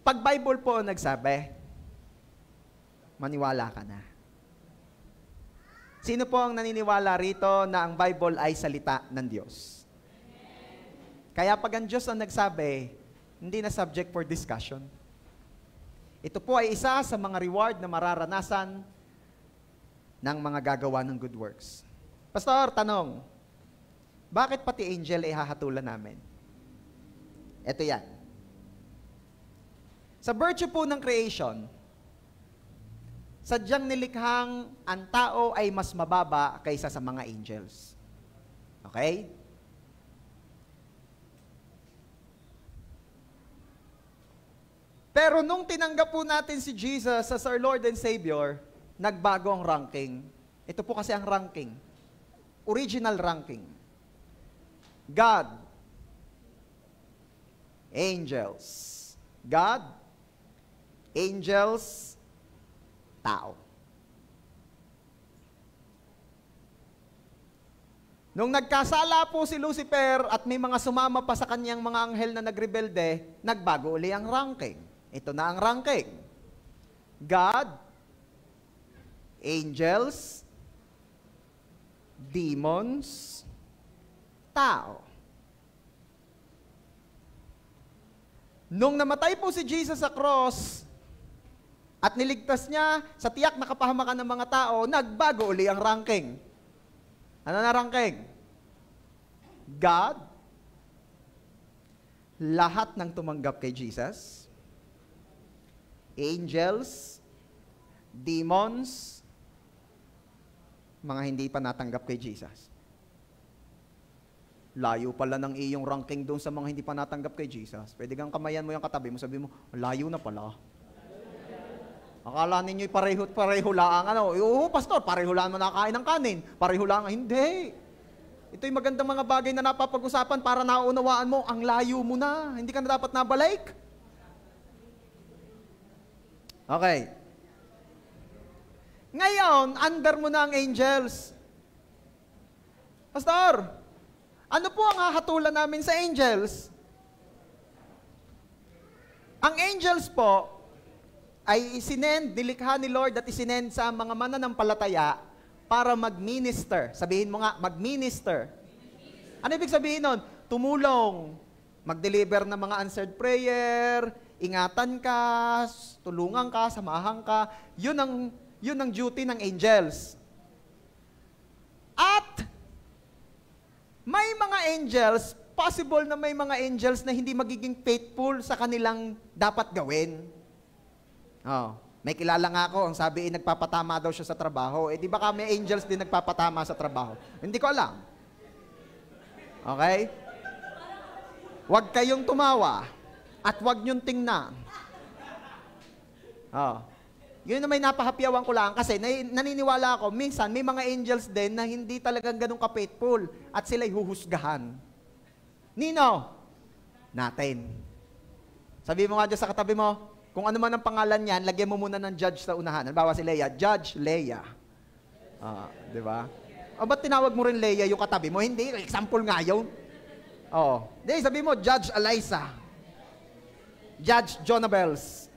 Speaker 2: Pag Bible po nagsabi, maniwala ka na. Sino po ang naniniwala rito na ang Bible ay salita ng Diyos? Kaya pag ang Diyos ang nagsabi, hindi na subject for discussion. Ito po ay isa sa mga reward na mararanasan ng mga gagawa ng good works. Pastor, tanong, bakit pati angel ay hahatulan namin? Ito yan. Sa virtue po ng creation, sadyang nilikhang ang tao ay mas mababa kaysa sa mga angels. Okay? Pero nung tinanggap po natin si Jesus as our Lord and Savior, nagbago ang ranking. Ito po kasi ang ranking. Original ranking. God, angels. God, angels, tao. Nung nagkasala po si Lucifer at may mga sumama pa sa kanyang mga anghel na nagrebelde, nagbago uli ang ranking. Ito na ang ranking. God, angels, demons, tao. Nung namatay po si Jesus sa cross at niligtas niya sa tiyak na kapahamakan ng mga tao, nagbago uli ang ranking. Ano na ranking? God, lahat ng tumanggap kay Jesus, angels, demons, mga hindi pa natanggap kay Jesus. Layo pala ng iyong ranking doon sa mga hindi pa natanggap kay Jesus. Pwede kang kamayan mo yung katabi mo, sabi mo, layo na pala. Akala ninyo'y pareho lang. Oo, pastor, pareho lang mo nakakain ng kanin. Pareho lang. Hindi. Ito'y magandang mga bagay na napapag-usapan para naunawaan mo, ang layo mo na. Hindi ka na dapat nabalik. Okay. Ngayon, under mo na ang angels. Pastor, ano po ang hahatulan namin sa angels? Ang angels po ay isinend, nilikha ni Lord at isinend sa mga mananampalataya para mag-minister. Sabihin mo nga, mag-minister. Ano ibig sabihin nun? Tumulong, mag-deliver ng mga answered prayer, ingatan ka, tulungan ka, samahan ka. Yun ang duty ng angels. At may mga angels, possible na may mga angels na hindi magiging faithful sa kanilang dapat gawin. Oh, may kilala nga ako, ang sabi nagpapatama daw siya sa trabaho. Eh di ba may angels din nagpapatama sa trabaho? Hindi ko alam. Okay? Huwag kayong tumawa at huwag niyong tingnan. Oh. Yun na may napahapyawan ko lang kasi naniniwala ako, minsan may mga angels din na hindi talagang ganun ka-faithful at sila'y huhusgahan. Nino? Natin. Sabi mo nga dyan sa katabi mo, kung ano man ang pangalan niyan, lagyan mo muna ng judge sa unahan. Halimbawa si Leia, Judge Leia. Di ba? O ba't tinawag mo rin Leia yung katabi mo? Hindi, example nga yun. Di, sabi mo, Judge Eliza. Judge Jonabels.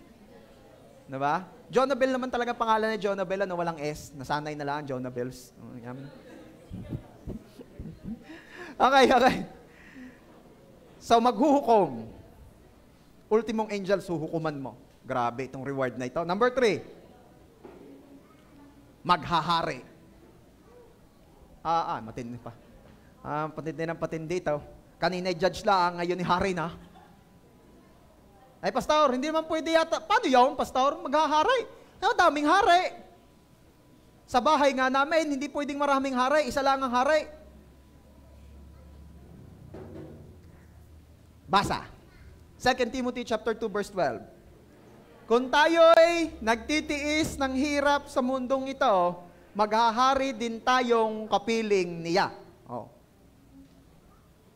Speaker 2: Di ba? Jonabel naman talaga pangalan ni Jonabel, ano, walang S. Nasanay na lang, Jonabels. Okay. So, maghuhukom. Ultimong angel, suhukuman mo. Grabe itong reward na ito. Number 3, maghahari. Matindi pa. Patindi ng patindi ito. Kanina judge lang, ngayon ni hari na. Ay, pastor, hindi naman pwede yata. Paano yun, pastor? Maghahari. Daming hari. Sa bahay nga namin, hindi pwedeng maraming hari. Isa lang ang hari. Basa. 2 Timothy chapter 2 verse 12. Kung tayo'y nagtitiis ng hirap sa mundong ito, maghahari din tayong kapiling niya.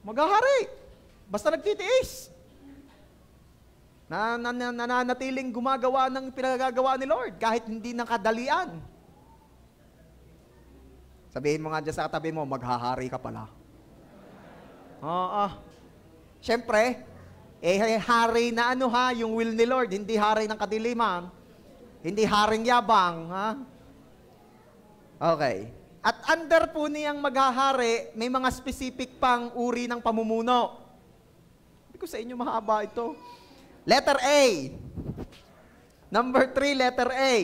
Speaker 2: Maghahari. Basta nagtitiis. Nananatiling gumagawa ng pinagagawa ni Lord kahit hindi nakadalian. Sabihin mo nga dyan sa katabi mo, maghahari ka pala. Siyempre, hari na yung will ni Lord, hindi hari ng kadiliman, hindi haring yabang, ha? Okay. At under po niyang maghahari, may mga specific pang uri ng pamumuno. Hindi ko sa inyo mahaba ito. Letter A. Number 3, letter A.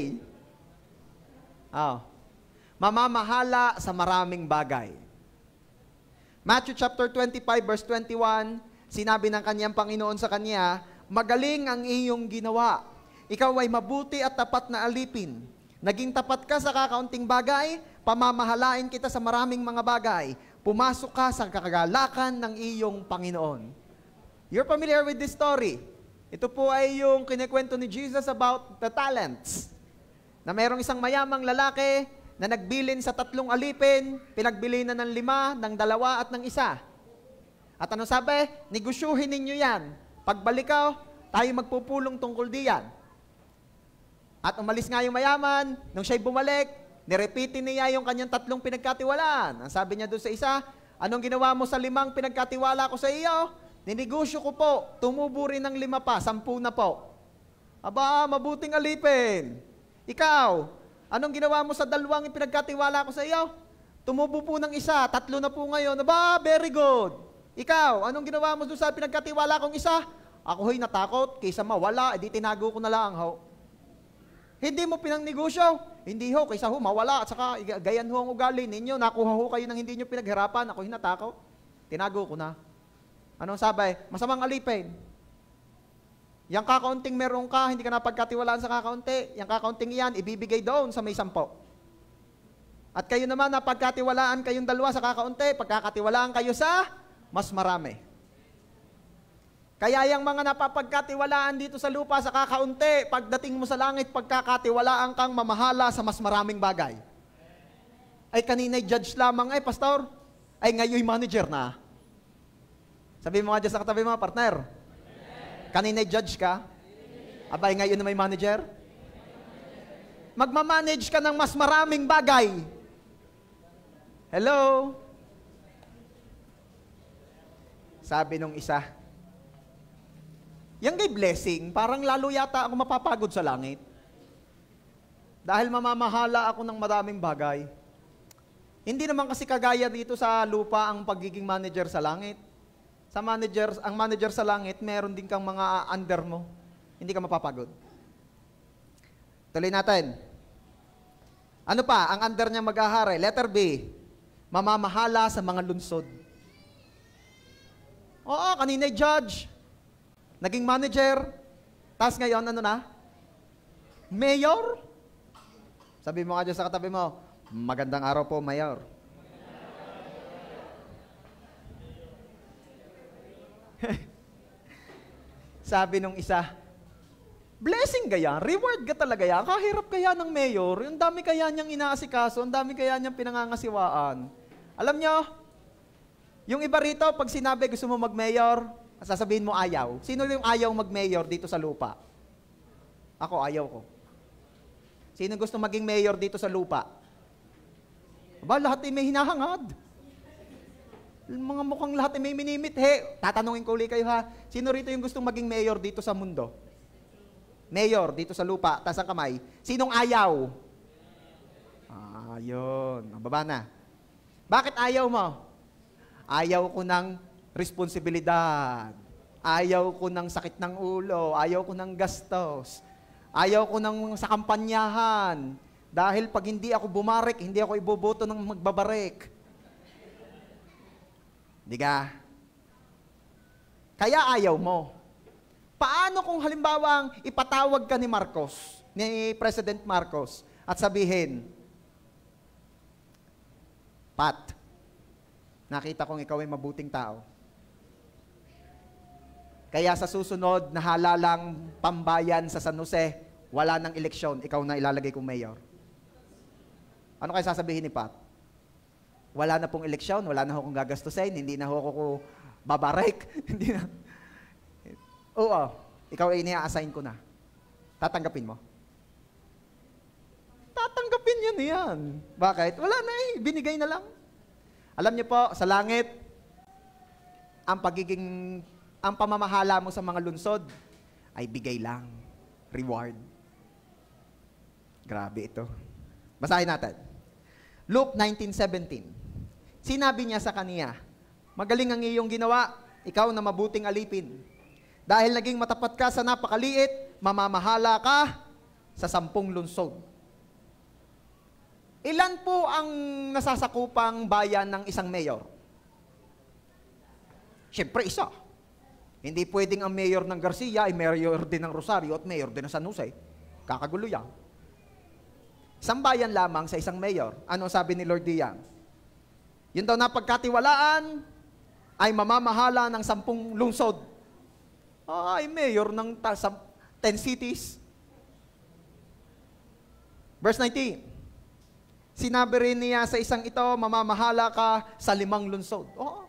Speaker 2: Mamamahala sa maraming bagay. Matthew chapter 25 verse 21, sinabi ng kanyang Panginoon sa kanya, magaling ang iyong ginawa. Ikaw ay mabuti at tapat na alipin. Naging tapat ka sa kakaunting bagay, pamamahalain kita sa maraming mga bagay. Pumasok ka sa kagalakan ng iyong Panginoon. You're familiar with this story? Ito po ay yung kinikwento ni Jesus about the talents. Na mayroong isang mayamang lalaki na nagbilin sa 3 alipin, pinagbili na ng 5, ng 2 at ng 1. At ano sabi? Negosyuhin ninyo yan. Pagbalik ko, tayo magpupulong tungkol diyan. At umalis nga yung mayaman, nung siya'y bumalik, nirepeatin niya yung kanyang 3 pinagkatiwalaan. Ang sabi niya doon sa isa, anong ginawa mo sa 5 pinagkatiwala ko sa iyo? Ninegosyo ko po, tumubo rin ng 5 pa, 10 na po. Aba, mabuting alipin. Ikaw, anong ginawa mo sa 2 pinagkatiwala ko sa iyo? Tumubo po ng 1, 3 na po ngayon. Aba, very good. Ikaw, anong ginawa mo doon sa pinagkatiwala kong 1? Ako ho'y natakot, kaysa mawala, edi tinago ko na lang ho. Hindi mo pinangnegosyo. Hindi ho, kaysa ho, mawala. At saka, gayan ho ang ugali ninyo. Nakuha ho kayo ng hindi nyo pinaghirapan. Ako hinatakot. Tinago ko na. Anong sabi? Masamang alipin. Yang kakaunting meron ka, hindi ka napagkatiwalaan sa kakaunti. Yang kakaunting iyan, ibibigay doon sa may 10. At kayo naman, napagkatiwalaan kayong 2 sa kakaunti, pagkakatiwalaan kayo sa mas marami. Kaya yung mga napapagkatiwalaan dito sa lupa sa kakaunti, pagdating mo sa langit, pagkakatiwalaan kang mamahala sa mas maraming bagay. Ay kanina'y judge lamang, pastor, ay ngayon manager na. Sabi mo nga dyan sa katabi mo, partner. Kanina judge ka? Abay, ngayon na may manager? Magmamanage ka ng mas maraming bagay. Hello? Sabi nung isa, yang kay blessing, parang lalo yata ako mapapagod sa langit. Dahil mamamahala ako ng maraming bagay. Hindi naman kasi kagaya dito sa lupa ang pagiging manager sa langit. Ang manager sa langit, meron din kang mga under mo. Hindi ka mapapagod. Tuloy natin. Ano pa? Ang under niya maghahari. Letter B. Mamamahala sa mga lunsod. Oo, kanina judge. Naging manager. Tapos ngayon, ano na? Mayor? Sabi mo nga dyan sa katabi mo, magandang araw po, Mayor. Sabi nung isa, blessing kaya, reward ka talaga yan, kahirap kaya ng mayor, yung dami kaya niyang inaasikaso, ang dami kaya niyang pinangangasiwaan. Alam nyo, yung iba rito, pag sinabi gusto mo mag-mayor, sasabihin mo ayaw. Sino yung ayaw mag-mayor dito sa lupa? Ako, ayaw ko. Sino gusto maging mayor dito sa lupa? Aba, lahat ay may hinahangad. Mga mukhang lahat ay may minimit. Tatanungin ko ulit kayo ha, sino rito yung gustong maging mayor dito sa mundo? Mayor dito sa lupa, taas ang kamay. Sinong ayaw? Yun. Baba na. Bakit ayaw mo? Ayaw ko ng responsibilidad. Ayaw ko ng sakit ng ulo. Ayaw ko ng gastos. Ayaw ko ng sa kampanyahan. Dahil pag hindi ako bumarek, hindi ako iboboto ng magbabarek. Diga? Kaya ayaw mo. Paano kung halimbawang ipatawag ka ni Marcos, ni President Marcos, at sabihin, Pat, nakita kong ikaw ay mabuting tao. Kaya sa susunod na halalang pambayan sa San Jose, wala nang eleksyon, ikaw na ilalagay kong mayor. Ano kaya sasabihin ni Pat? Wala na pong eleksyon, wala na akong gagastusin, hindi na ako babarek. Hindi na. Oo, ikaw ay ina-assign ko na. Tatanggapin mo? Tatanggapin yun yan. Bakit? Wala na eh, binigay na lang. Alam niyo po, sa langit, ang pamamahala mo sa mga lunsod ay bigay lang. Reward. Grabe ito. Basahin natin. Luke 19:17. Sinabi niya sa kaniya, magaling ang iyong ginawa, ikaw na mabuting alipin. Dahil naging matapat ka sa napakaliit, mamamahala ka sa 10 lunsod. Ilan po ang nasasakupang bayan ng isang mayor? Siyempre, isa. Hindi pwedeng ang mayor ng Garcia ay mayor din ng Rosario at mayor din ng San Jose. Kakagulo yan. Isang bayan lamang sa isang mayor. Ano sabi ni Lord Diang? Yun daw na pagkatiwalaan ay mamamahala ng 10 lungsod. Ay, mayor ng 10 cities. Verse 19. Sinabi rin niya sa isang ito, mamamahala ka sa 5 lungsod. Oo.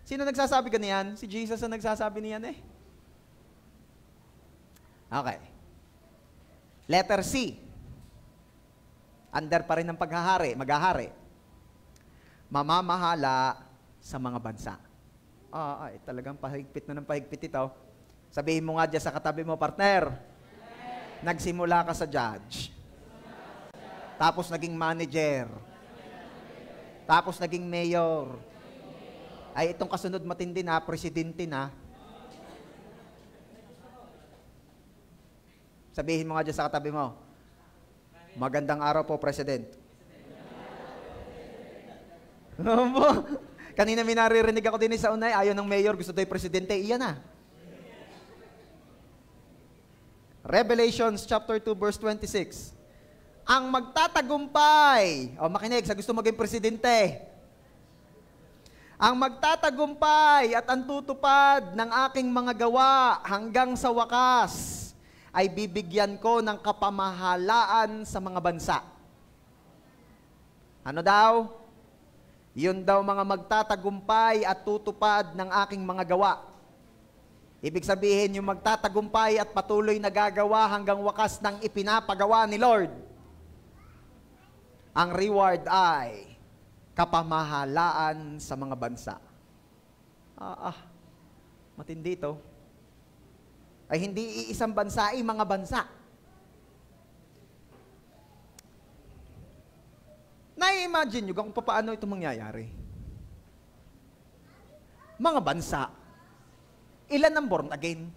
Speaker 2: Sino nagsasabi ka niyan? Si Jesus ang nagsasabi niyan eh. Okay. Letter C. Under pa rin ng maghahari. Mamamahala sa mga bansa. Ay, talagang pahigpit na ng pahigpit ito. Sabihin mo nga dyan sa katabi mo, partner, nagsimula ka sa judge. Tapos naging manager. Tapos naging mayor. Ay, itong kasunod matindi na, presidente na. Sabihin mo nga dyan sa katabi mo, magandang araw po, President. Kanina may naririnig ako din sa unay, ayaw ng mayor, gusto tayo presidente, iyan na. Revelations chapter 2 verse 26. Ang magtatagumpay, makinig sa gusto maging presidente. Ang magtatagumpay at ang tutupad ng aking mga gawa hanggang sa wakas ay bibigyan ko ng kapamahalaan sa mga bansa. Ano daw? Yun daw mga magtatagumpay at tutupad ng aking mga gawa. Ibig sabihin, yung magtatagumpay at patuloy na gagawa hanggang wakas ng ipinapagawa ni Lord. Ang reward ay kapamahalaan sa mga bansa. Matindi ito. Ay hindi iisang bansa, ay mga bansa. Na-imagine nyo kung paano ito mangyayari. Mga bansa. Ilan ang born again?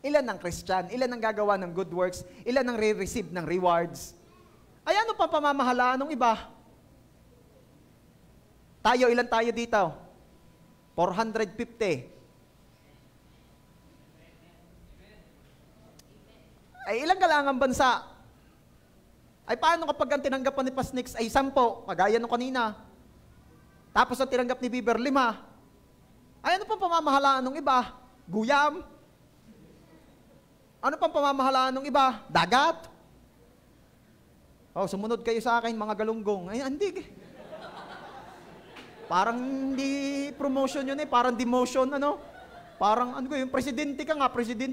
Speaker 2: Ilan ang Christian? Ilan ang gagawa ng good works? Ilan ang re-receive ng rewards? Ay ano pa pamamahalaan ng iba? Tayo, ilan tayo dito? 450. Ay ilang galangang bansa? Ay paano kapag ang tinanggapan ni Pasnix ay 10, kagaya nung kanina? Tapos ang tinanggap ni Bieber 5. Ay ano pang pamamahalaan ng iba? Guyam? Ano pang pamamahalaan ng iba? Dagat? Sumunod kayo sa akin mga galunggong. Ay hindi. Parang hindi promotion yun parang demotion Parang yung presidente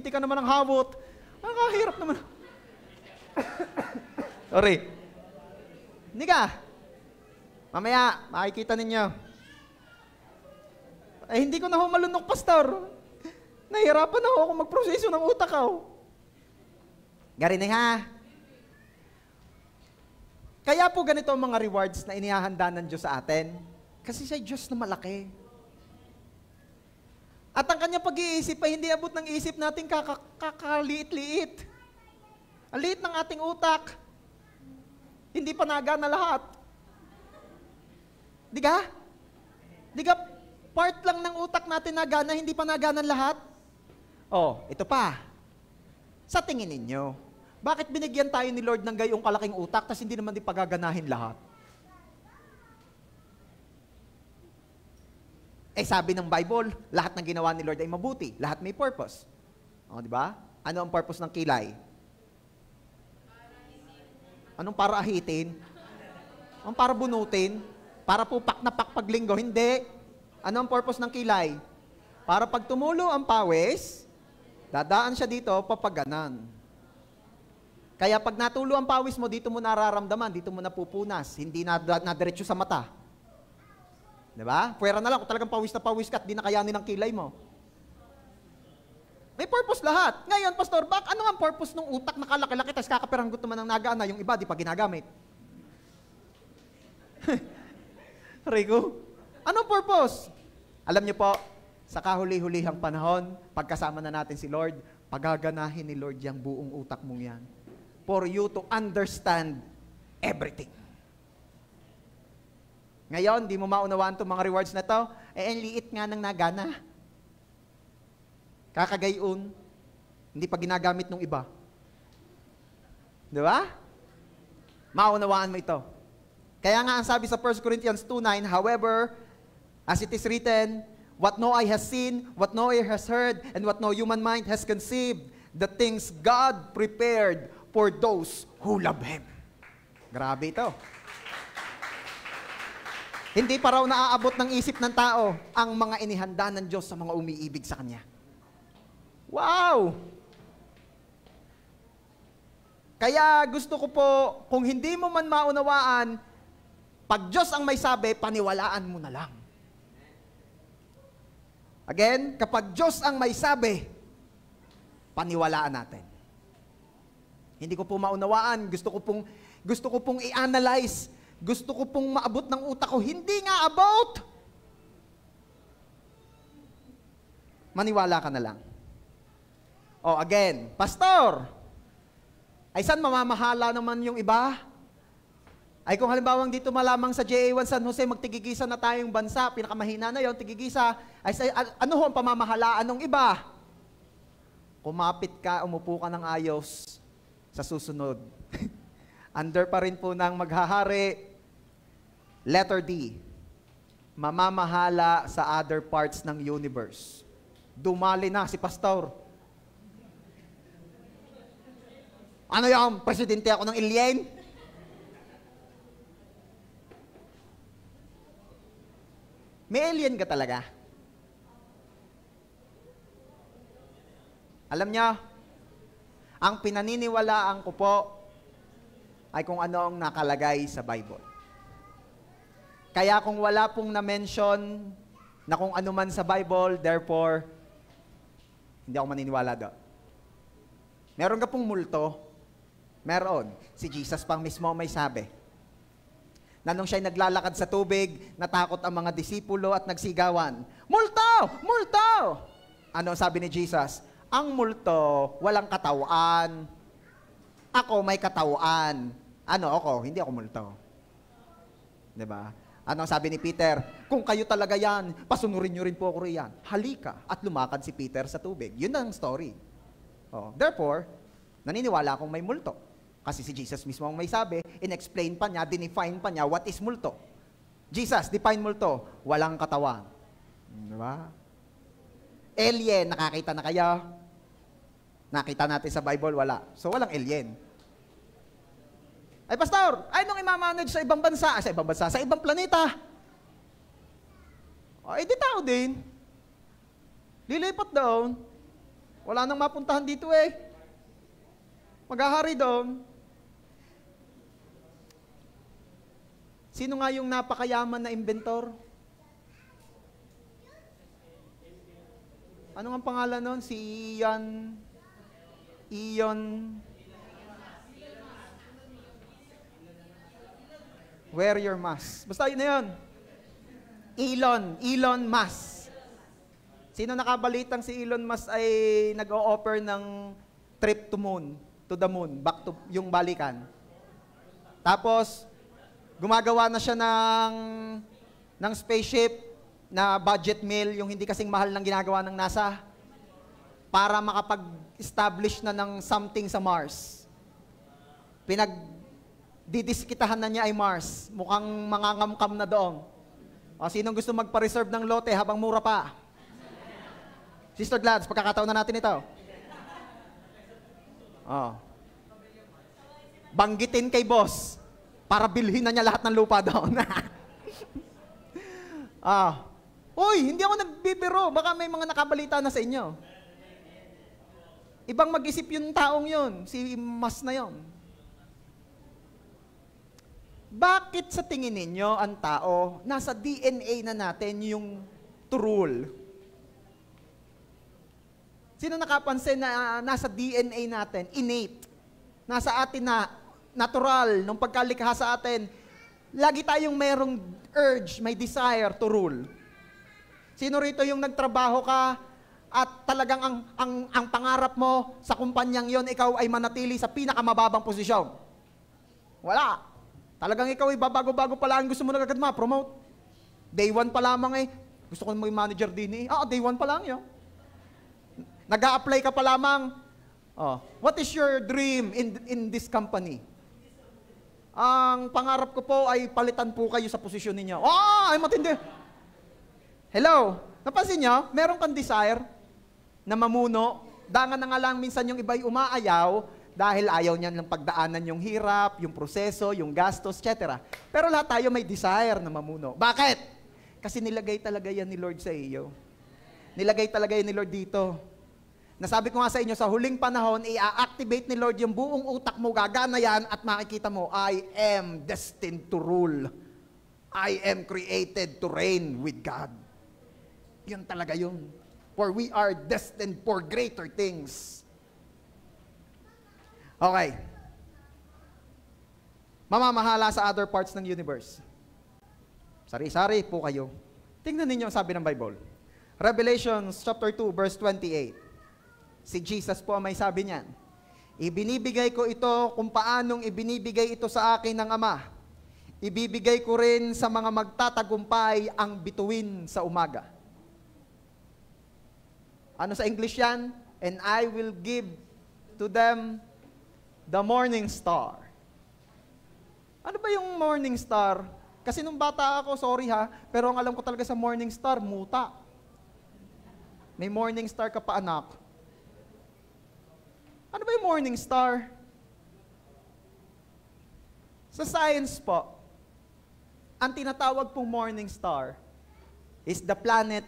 Speaker 2: ka naman ng hawot. Nakahirap naman. Sorry. Hindi ka. Mamaya, makikita ninyo. Ay, hindi ko na malunok, pastor. Nahirapan ako kung magproseso ng utak ko. Garinig ha. Kaya po ganito ang mga rewards na inihahanda ng Diyos sa atin. Kasi siya Diyos na malaki. At ang kanya pag-iisip ay hindi abot ng isip natin kakaliit-liit. Ang liit ng ating utak. Hindi pa nagana lahat. Di ka? Part lang ng utak natin nagana, hindi pa nagana lahat? Ito pa. Sa tingin ninyo, bakit binigyan tayo ni Lord ng gayong kalaking utak tas hindi naman di pagaganahin lahat? Sabi ng Bible, lahat ng ginawa ni Lord ay mabuti. Lahat may purpose. Di ba? Ano ang purpose ng kilay? Anong para ahitin? Anong para bunutin? Para pupak na paglinggo? Hindi. Ano ang purpose ng kilay? Para pag tumulo ang pawis, dadaan siya dito, papaganan. Kaya pag natulo ang pawis mo, dito mo nararamdaman, dito mo napupunas, hindi nadiretso sa mata. Diba? Pwera na lang kung talagang pawis na pawis ka at di nakayanin ang kilay mo. May purpose lahat. Ngayon, Pastor, ano ang purpose ng utak na kalaki-laki tapos kakapiranggot naman ng nagana, yung iba di pa ginagamit? Rico, anong purpose? Alam niyo po, sa kahuli-hulihang panahon, pagkasama na natin si Lord, pagaganahin ni Lord yung buong utak mong yan. For you to understand everything. Ngayon, di mo maunawaan itong mga rewards na to, ang liit nga ng nagana. Kakagayon, hindi pa ginagamit ng iba. Di ba? Maunawaan mo ito. Kaya nga ang sabi sa 1 Corinthians 2:9, however, as it is written, what no eye has seen, what no ear has heard, and what no human mind has conceived, the things God prepared for those who love Him. Grabe ito. Hindi pa raw naaabot ng isip ng tao ang mga inihanda ng Diyos sa mga umiibig sa Kanya. Wow! Kaya gusto ko po, kung hindi mo man maunawaan, pag Diyos ang may sabi, paniwalaan mo na lang. Again, kapag Diyos ang may sabi, paniwalaan natin. Hindi ko po maunawaan, gusto ko pong i-analyze, gusto ko pong maabot ng utak ko, hindi nga about. Maniwala ka na lang. Again, Pastor, ay saan mamamahala naman yung iba? Ay kung halimbawa dito malamang sa JA1 San Jose, magtigigisa na tayong bansa, pinakamahina na yon, tigigisa, ay ano ho ang pamamahalaan ng iba? Kumapit ka, umupo ka ng ayos sa susunod. Under pa rin po ng maghahari. Letter D, mamamahala sa other parts ng universe. Dumali na si Pastor. Ano yung presidente ako ng alien? May alien ka talaga? Alam niyo, ang pinaniniwalaan ko po ay kung ano ang nakalagay sa Bible. Kaya kung wala pong na-mention na kung ano man sa Bible, therefore, hindi ako maniniwala doon. Meron ka pong multo? Meron. Si Jesus pang mismo may sabi. Na nung siya'y naglalakad sa tubig, natakot ang mga disipulo at nagsigawan, "Multo! Multo!" Ano sabi ni Jesus? Ang multo, walang katawan. Ako may katawan. Ano ako? Hindi ako multo. Diba? Ano sabi ni Peter? Kung kayo talaga yan, pasunurin nyo rin po ako riyan. Halika. At lumakad si Peter sa tubig. Yun ang story. Oh. Therefore, naniniwala akong may multo. Kasi si Jesus mismo ang may sabi, in-explain pa niya, dinefine pa niya what is multo. Jesus, define multo, walang katawan. Diba? Alien, nakakita na kaya? Nakita natin sa Bible, wala. So, walang alien. Ay, pastor, ay nung imamanage sa ibang bansa, sa ibang planeta. O, di tao din. Lilipat doon. Wala nang mapuntahan dito eh. Maghahari doon. Sino nga yung napakayaman na inventor? Ano nga pangalan nun? Si Ion. Wear your mask. Basta yun na yun. Elon Musk. Sino nakabalitang si Elon Musk ay nag-o-offer ng trip to the moon, back to yung balikan. Tapos, gumagawa na siya ng spaceship na budget meal, yung hindi kasing mahal ng ginagawa ng NASA, para makapag-establish na ng something sa Mars. Didiskitahan na niya ay Mars. Mukhang mangangamkam na doon. O, sinong gusto magpa-reserve ng lote habang mura pa? Sister Glads, pagkakataon na natin ito. Oh. Banggitin kay boss para bilhin na niya lahat ng lupa doon. Uy, hindi ako nagbibiro. Baka may mga nakabalita na sa inyo. Ibang mag-isip yung taong yun. Si Mas na yun. Bakit sa tingin ninyo ang tao, nasa DNA na natin yung to rule? Sino nakapansin na nasa DNA natin, innate, nasa atin na natural, nung pagkalikha sa atin, lagi tayong mayroong urge, may desire to rule. Sino rito yung nagtrabaho ka at talagang ang pangarap mo sa kumpanyang yon, ikaw ay manatili sa pinakamababang posisyon? Wala. Talagang ikaw ay babago-bago pa lang, gusto mo na agad ma-promote. Day 1 pa lamang gusto ko maging manager din day 1 pa lang yun. Nag-a-apply ka pa lamang. What is your dream in this company? Ang pangarap ko po ay palitan po kayo sa posisyon ninyo. Ay matindi. Hello? Napansin nyo? Meron kang desire na mamuno. Dangan na nga lang minsan yung iba'y umaayaw dahil ayaw niyan lang pagdaanan yung hirap, yung proseso, yung gastos, etc. Pero lahat tayo may desire na mamuno. Bakit? Kasi nilagay talaga yan ni Lord sa iyo. Nilagay talaga yan ni Lord dito. Nasabi ko nga sa inyo, sa huling panahon, i-activate ni Lord yung buong utak mo, gagana yan, at makikita mo, I am destined to rule. I am created to reign with God. Yun talaga yun. For we are destined for greater things. Okay. Mamamahala sa other parts ng universe. Sari-sari po kayo. Tingnan ninyo ang sabi ng Bible. Revelation chapter 2, verse 28. Si Jesus po may sabi niyan, ibinibigay ko ito kung paanong ibinibigay ito sa akin ng Ama. Ibibigay ko rin sa mga magtatagumpay ang bituin sa umaga. Ano sa English yan? And I will give to them the morning star. Ano ba yung morning star? Kasi nung bata ako, sorry ha, pero ang alam ko talaga sa morning star, muta. May morning star ka pa, anak. Ano ba yung morning star? Sa science po, ang tinatawag pong morning star is the planet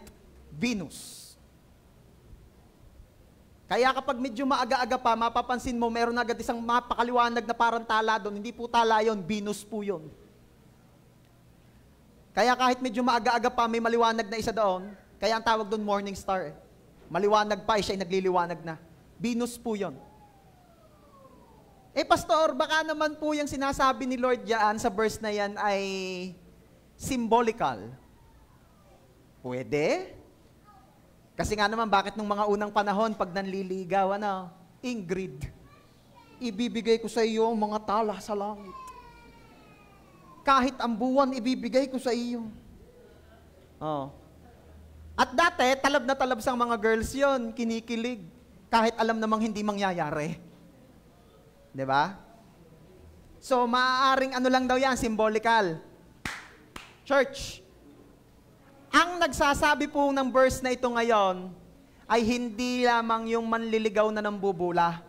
Speaker 2: Venus. Kaya kapag medyo maaga-aga pa, mapapansin mo, meron agad isang mapakaliwanag na parang tala doon. Hindi po tala yon, Venus po yun. Kaya kahit medyo maaga-aga pa, may maliwanag na isa doon. Kaya ang tawag doon morning star. Maliwanag pa, siya ay nagliliwanag na. Venus po yun. Pastor, baka naman po yung sinasabi ni Lord diyan sa verse na yan ay symbolical. Pwede? Kasi nga naman, bakit nung mga unang panahon, pag nanliligaw, Ingrid, ibibigay ko sa iyo ang mga tala sa langit. Kahit ang buwan, ibibigay ko sa iyo. Oh. At dati, talab na talab sang mga girls yon, kinikilig. Kahit alam namang hindi mangyayari. 'Di ba? So, maaaring ano lang daw yan, symbolical. Church, ang nagsasabi po ng verse na ito ngayon ay hindi lamang yung manliligaw na nambubula.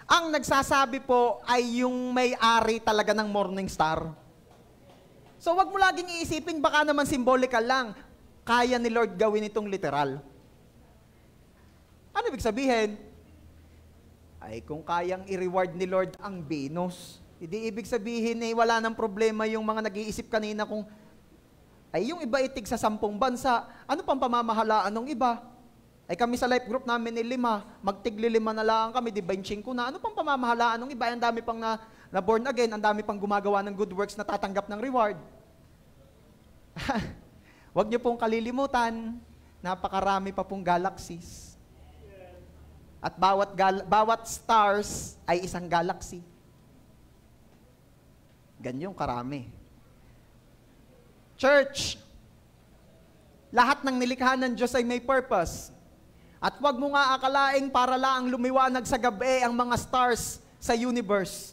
Speaker 2: Ang nagsasabi po ay yung may-ari talaga ng morning star. So wag mo laging iisipin, baka naman symbolical lang. Kaya ni Lord gawin itong literal. Ano ibig sabihin? Ay kung kayang i-reward ni Lord ang Venus, hindi ibig sabihin wala nang problema yung mga nag-iisip kanina kung ay yung iba itig sa 10 bansa, ano pang pamamahalaan ng iba? Ay kami sa life group namin ni 5, magtigli 5 na lang kami, di 25 na. Ano pang pamamahalaan ng iba? Ang dami pang na born again, ang dami pang gumagawa ng good works na tatanggap ng reward. Huwag niyo pong kalilimutan, napakarami pa pong galaxies. At bawat stars ay isang galaxy. Ganyong karami. Church, lahat ng nilikha ng Diyos ay may purpose. At huwag mo nga akalaing para lang lumiwanag sa gabi ang mga stars sa universe.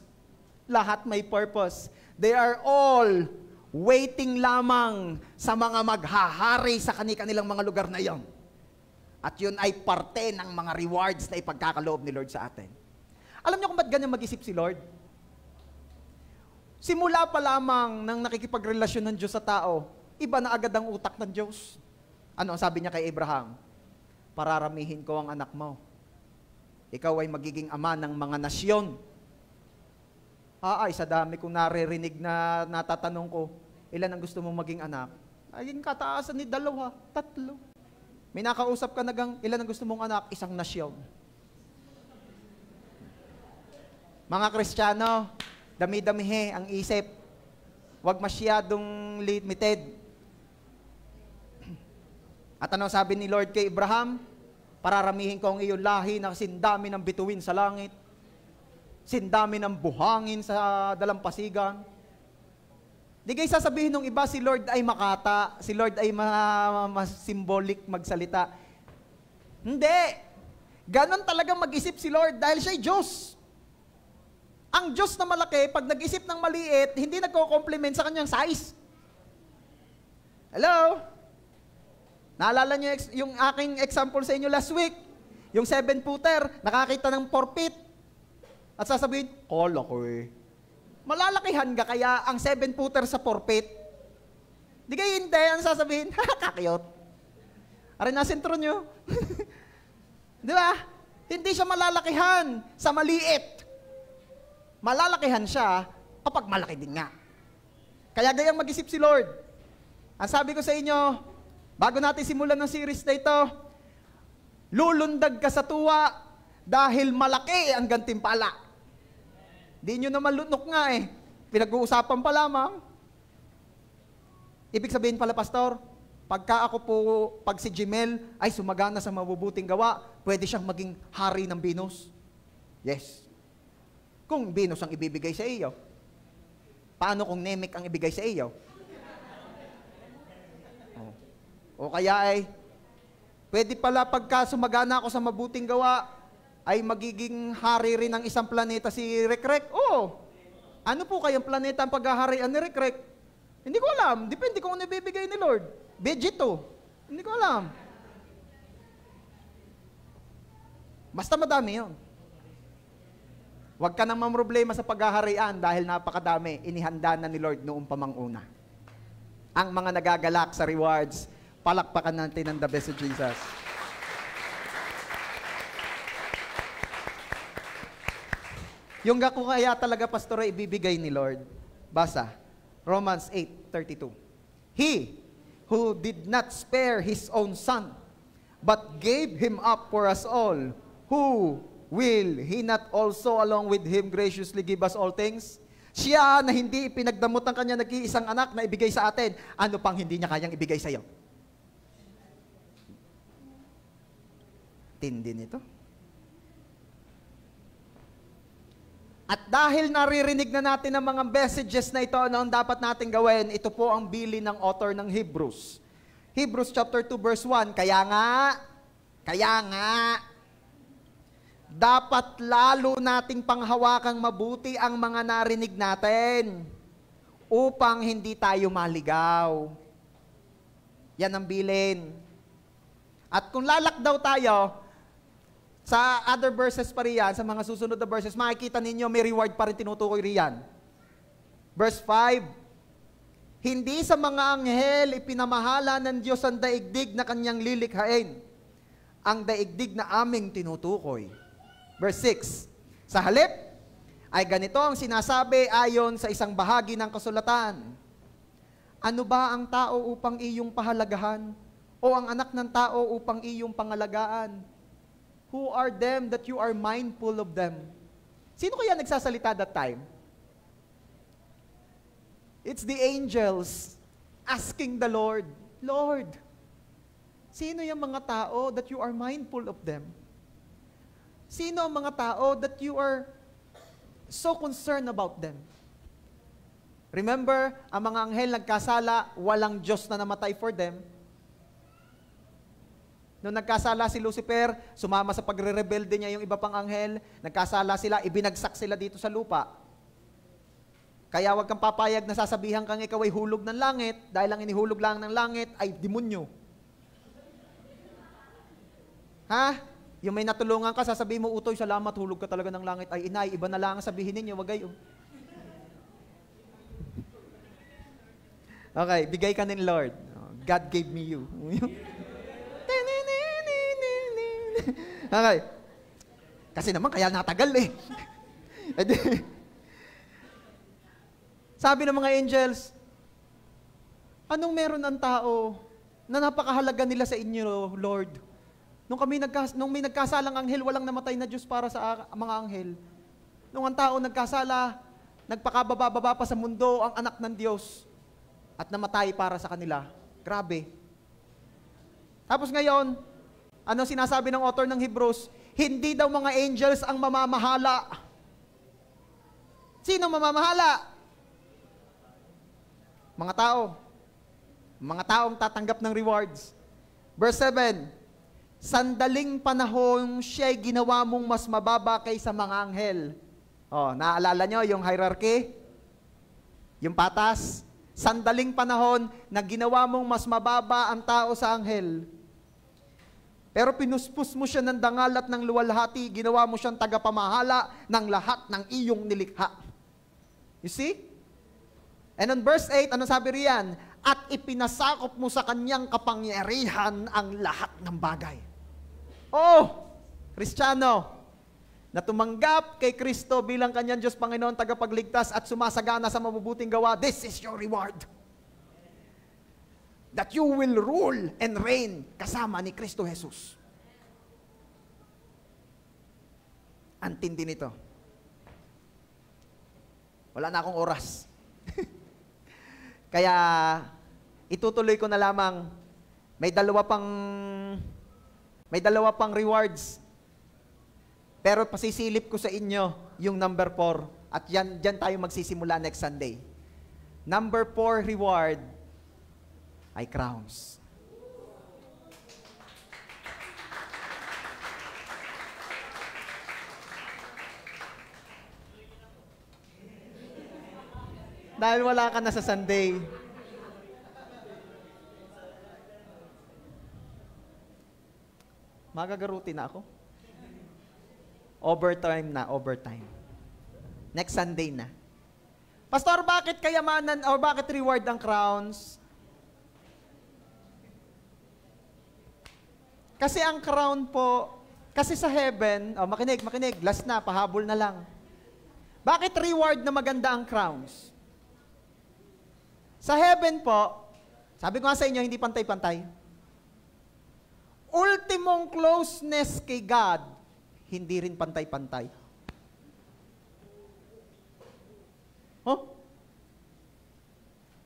Speaker 2: Lahat may purpose. They are all waiting lamang sa mga maghahari sa kanilang mga lugar na iyon. At yun ay parte ng mga rewards na ipagkakaloob ni Lord sa atin. Alam niyo kung ba't ganyan mag-isip si Lord? Simula pa lamang nang nakikipagrelasyon ng Diyos sa tao, iba na agad ang utak ng Diyos. Ano ang sabi niya kay Abraham? Pararamihin ko ang anak mo. Ikaw ay magiging ama ng mga nasyon. Ay, sa dami kong naririnig na natatanong ko, ilan ang gusto mong maging anak? Ay, yung kataasan ni 2, 3. May nakausap ka nagang, ilan ang gusto mong anak? Isang nasyon. Mga Kristiyano, dami-damihe ang isip. Huwag masyadong limited. At ano sabi ni Lord kay Abraham? Pararamihin ko ang iyong lahi na sindami ng bituin sa langit, sindami ng buhangin sa dalampasigan. Di kayo sasabihin ng iba, si Lord ay makata, si Lord ay symbolic magsalita. Hindi. Ganon talagang mag-isip si Lord dahil siya'y Diyos. Ang Diyos na malaki, pag nag-isip ng maliit, hindi nagko-complement sa kanyang size. Hello? Naalala niyo yung aking example sa inyo last week? Yung 7-footer, nakakita ng 4 feet. At sasabihin, kala ko malalakihan ka kaya ang 7-footer sa 4 feet. Di kayo hindi, ang sasabihin, kakiyot. Aray na sentro nyo. Di ba? Hindi siya malalakihan sa maliit. Malalakihan siya kapag malaki din nga. Kaya gayang mag-isip si Lord. Ang sabi ko sa inyo, bago natin simulan ng series na ito, lulundag ka sa tuwa dahil malaki ang gantimpala. Di nyo naman lunok nga Pinag-uusapan pa lamang. Ibig sabihin pala, Pastor, pag si Jimel ay sumagana sa mabubuting gawa, pwede siyang maging hari ng Venus. Yes. Kung Venus ang ibibigay sa iyo, paano kung Namek ang ibigay sa iyo? O kaya pwede pala pagka sumagana ako sa mabuting gawa, ay magiging hari rin ng isang planeta si Rekrek. Ano po kayang planeta ang paghaharian ni Rekrek? Hindi ko alam. Depende kung ano ibibigay ni Lord. Vegeto. Hindi ko alam. Basta madami yun. Huwag ka nang mamroblema sa paghaharian dahil napakadami, inihanda na ni Lord noong pamanguna. ang mga nagagalak sa rewards. Palakpakan natin ang the best of Jesus. Yung gako kaya talaga, pastor, ay ibibigay ni Lord. Basa, Romans 8:32. He who did not spare His own Son, but gave Him up for us all, who will He not also along with Him graciously give us all things? Siya na hindi ipinagdamot ang kanya nag-iisang anak na ibigay sa atin, ano pang hindi niya kayang ibigay sa iyo? Tindi nito. At dahil naririnig na natin ang mga messages na ito, ano ang dapat natin gawin? Ito po ang bilin ng author ng Hebrews. Hebrews chapter 2 verse 1, kaya nga, dapat lalo nating panghawakang mabuti ang mga narinig natin upang hindi tayo maligaw. Yan ang bilin. At kung lalakdaw tayo, sa other verses pa riyan, sa mga susunod na verses, makikita ninyo may reward pa rin tinutukoy riyan. Verse 5, hindi sa mga anghel ipinamahala ng Diyos ang daigdig na kanyang lilikhain, ang daigdig na aming tinutukoy. Verse 6, sa halip ay ganito ang sinasabi ayon sa isang bahagi ng kasulatan. Ano ba ang tao upang iyong pahalagahan? O ang anak ng tao upang iyong pangalagaan? Who are them that you are mindful of them? Sino kaya nagsasalita that time? It's the angels asking the Lord, Lord, sino yung mga tao that you are mindful of them? Sino ang mga tao that you are so concerned about them? Remember, ang mga anghel nagkasala, walang Diyos na namatay for them. Nung nagkasala si Lucifer, sumama sa pagre-rebelde niya yung iba pang anghel, nagkasala sila, ibinagsak sila dito sa lupa. Kaya wag kang papayag na sasabihan kang ikaw ay hulog ng langit, dahil ang inihulog lang ng langit ay demonyo. Ha? Yung may natulungan ka, sasabihin mo, utoy, salamat, hulog ka talaga ng langit. Ay, inay, iba na lang ang sabihin ninyo, wag gayo. Okay, bigay ka ni Lord. God gave me you. Okay. Kasi naman, kaya natagal eh. Sabi ng mga angels, anong meron ang tao na napakahalaga nila sa inyo, Lord? Nung may nagkasalang anghel, walang namatay na Diyos para sa mga anghel. Nung ang tao nagkasala, nagpakababa-baba pa sa mundo ang anak ng Diyos at namatay para sa kanila. Grabe. Tapos ngayon, ano sinasabi ng author ng Hebrews? Hindi daw mga angels ang mamamahala. Sino mamamahala? Mga tao. Mga taong tatanggap ng rewards. Verse 7, sandaling panahon siya'y ginawa mong mas mababa kaysa mga anghel. Oh, naalala nyo yung hierarchy? Yung patas? Sandaling panahon na ginawa mong mas mababa ang tao sa anghel. Pero pinuspos mo siya ng dangal at ng luwalhati, ginawa mo siyang tagapamahala ng lahat ng iyong nilikha. You see? And on verse 8, ano sabi riyan? At ipinasakop mo sa kanyang kapangyarihan ang lahat ng bagay. Oh, Kristiyano, na tumanggap kay Kristo bilang kanyang Diyos Panginoon, tagapagligtas at sumasagana sa mabubuting gawa, this is your reward. That you will rule and reign kasama ni Kristo Jesus. Ang tindi nito. Wala na akong oras. Kaya, itutuloy ko na lamang, may dalawa pang rewards. Pero pasisilip ko sa inyo yung number 4. At dyan tayo magsisimula next Sunday. Number 4 reward ay crowns. Dahil wala ka na sa Sunday. Magagaruti na ako. Overtime. Next Sunday na. Pastor, bakit kayamanan o bakit reward ang crowns? Kasi ang crown po, kasi sa heaven, makinig, last na, pahabol na lang. Bakit reward na maganda ang crowns? Sa heaven po, sabi ko nga sa inyo, hindi pantay-pantay. Ultimong closeness kay God, hindi rin pantay-pantay.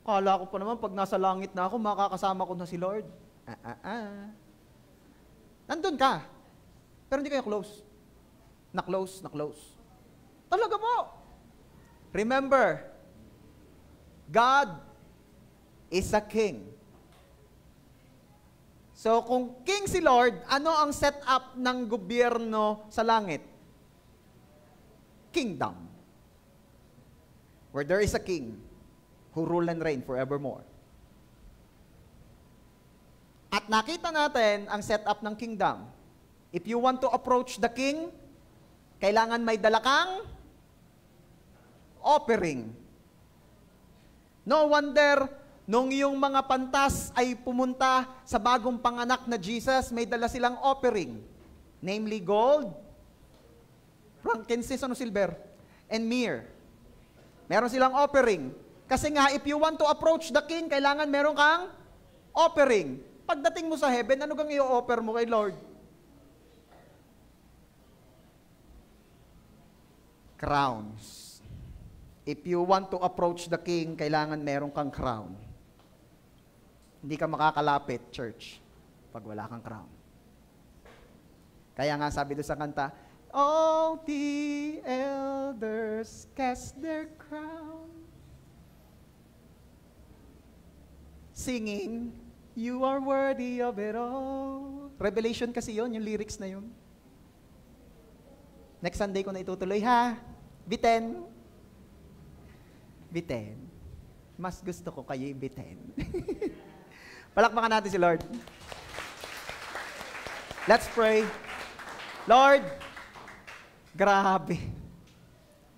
Speaker 2: Kala ko pa naman, pag nasa langit na ako, makakasama ko na si Lord. Nandun ka, pero hindi kayo close. Na-close. Talaga po. Remember, God is a king. So, kung king si Lord, ano ang setup ng gobyerno sa langit? Kingdom. Where there is a king who rule and reign forevermore. At nakita natin ang setup ng kingdom. If you want to approach the king, kailangan may dala kang offering. No wonder, nung yung mga pantas ay pumunta sa bagong panganak na Jesus, may dala silang offering. Namely gold, frankincense, silver, and myrrh. Meron silang offering. Kasi nga, if you want to approach the king, kailangan meron kang offering. Pagdating mo sa heaven, ano kang i-offer mo kay Lord? Crowns. If you want to approach the king, kailangan meron kang crown. Hindi ka makakalapit, church, pag wala kang crown. Kaya nga sabi doon sa kanta, all the elders cast their crown, singing, you are worthy of it all. Revelation kasi yon, yung lyrics na yun. Next Sunday ko na itutuloy, ha? Biten. Mas gusto ko kayo biten. Palakpakan natin si Lord. Let's pray. Lord, grabe.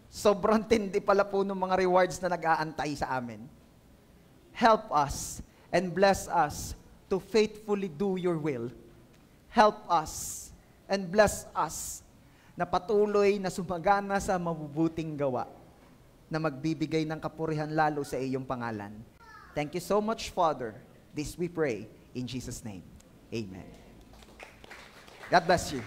Speaker 2: Sobrang tindi pala po ng mga rewards na nag-aantay sa amin. Help us and bless us to faithfully do your will. Help us and bless us na patuloy na sumagana sa mabubuting gawa na magbibigay ng kapurihan lalo sa iyong pangalan. Thank you so much, Father. This we pray in Jesus' name. Amen. God bless you.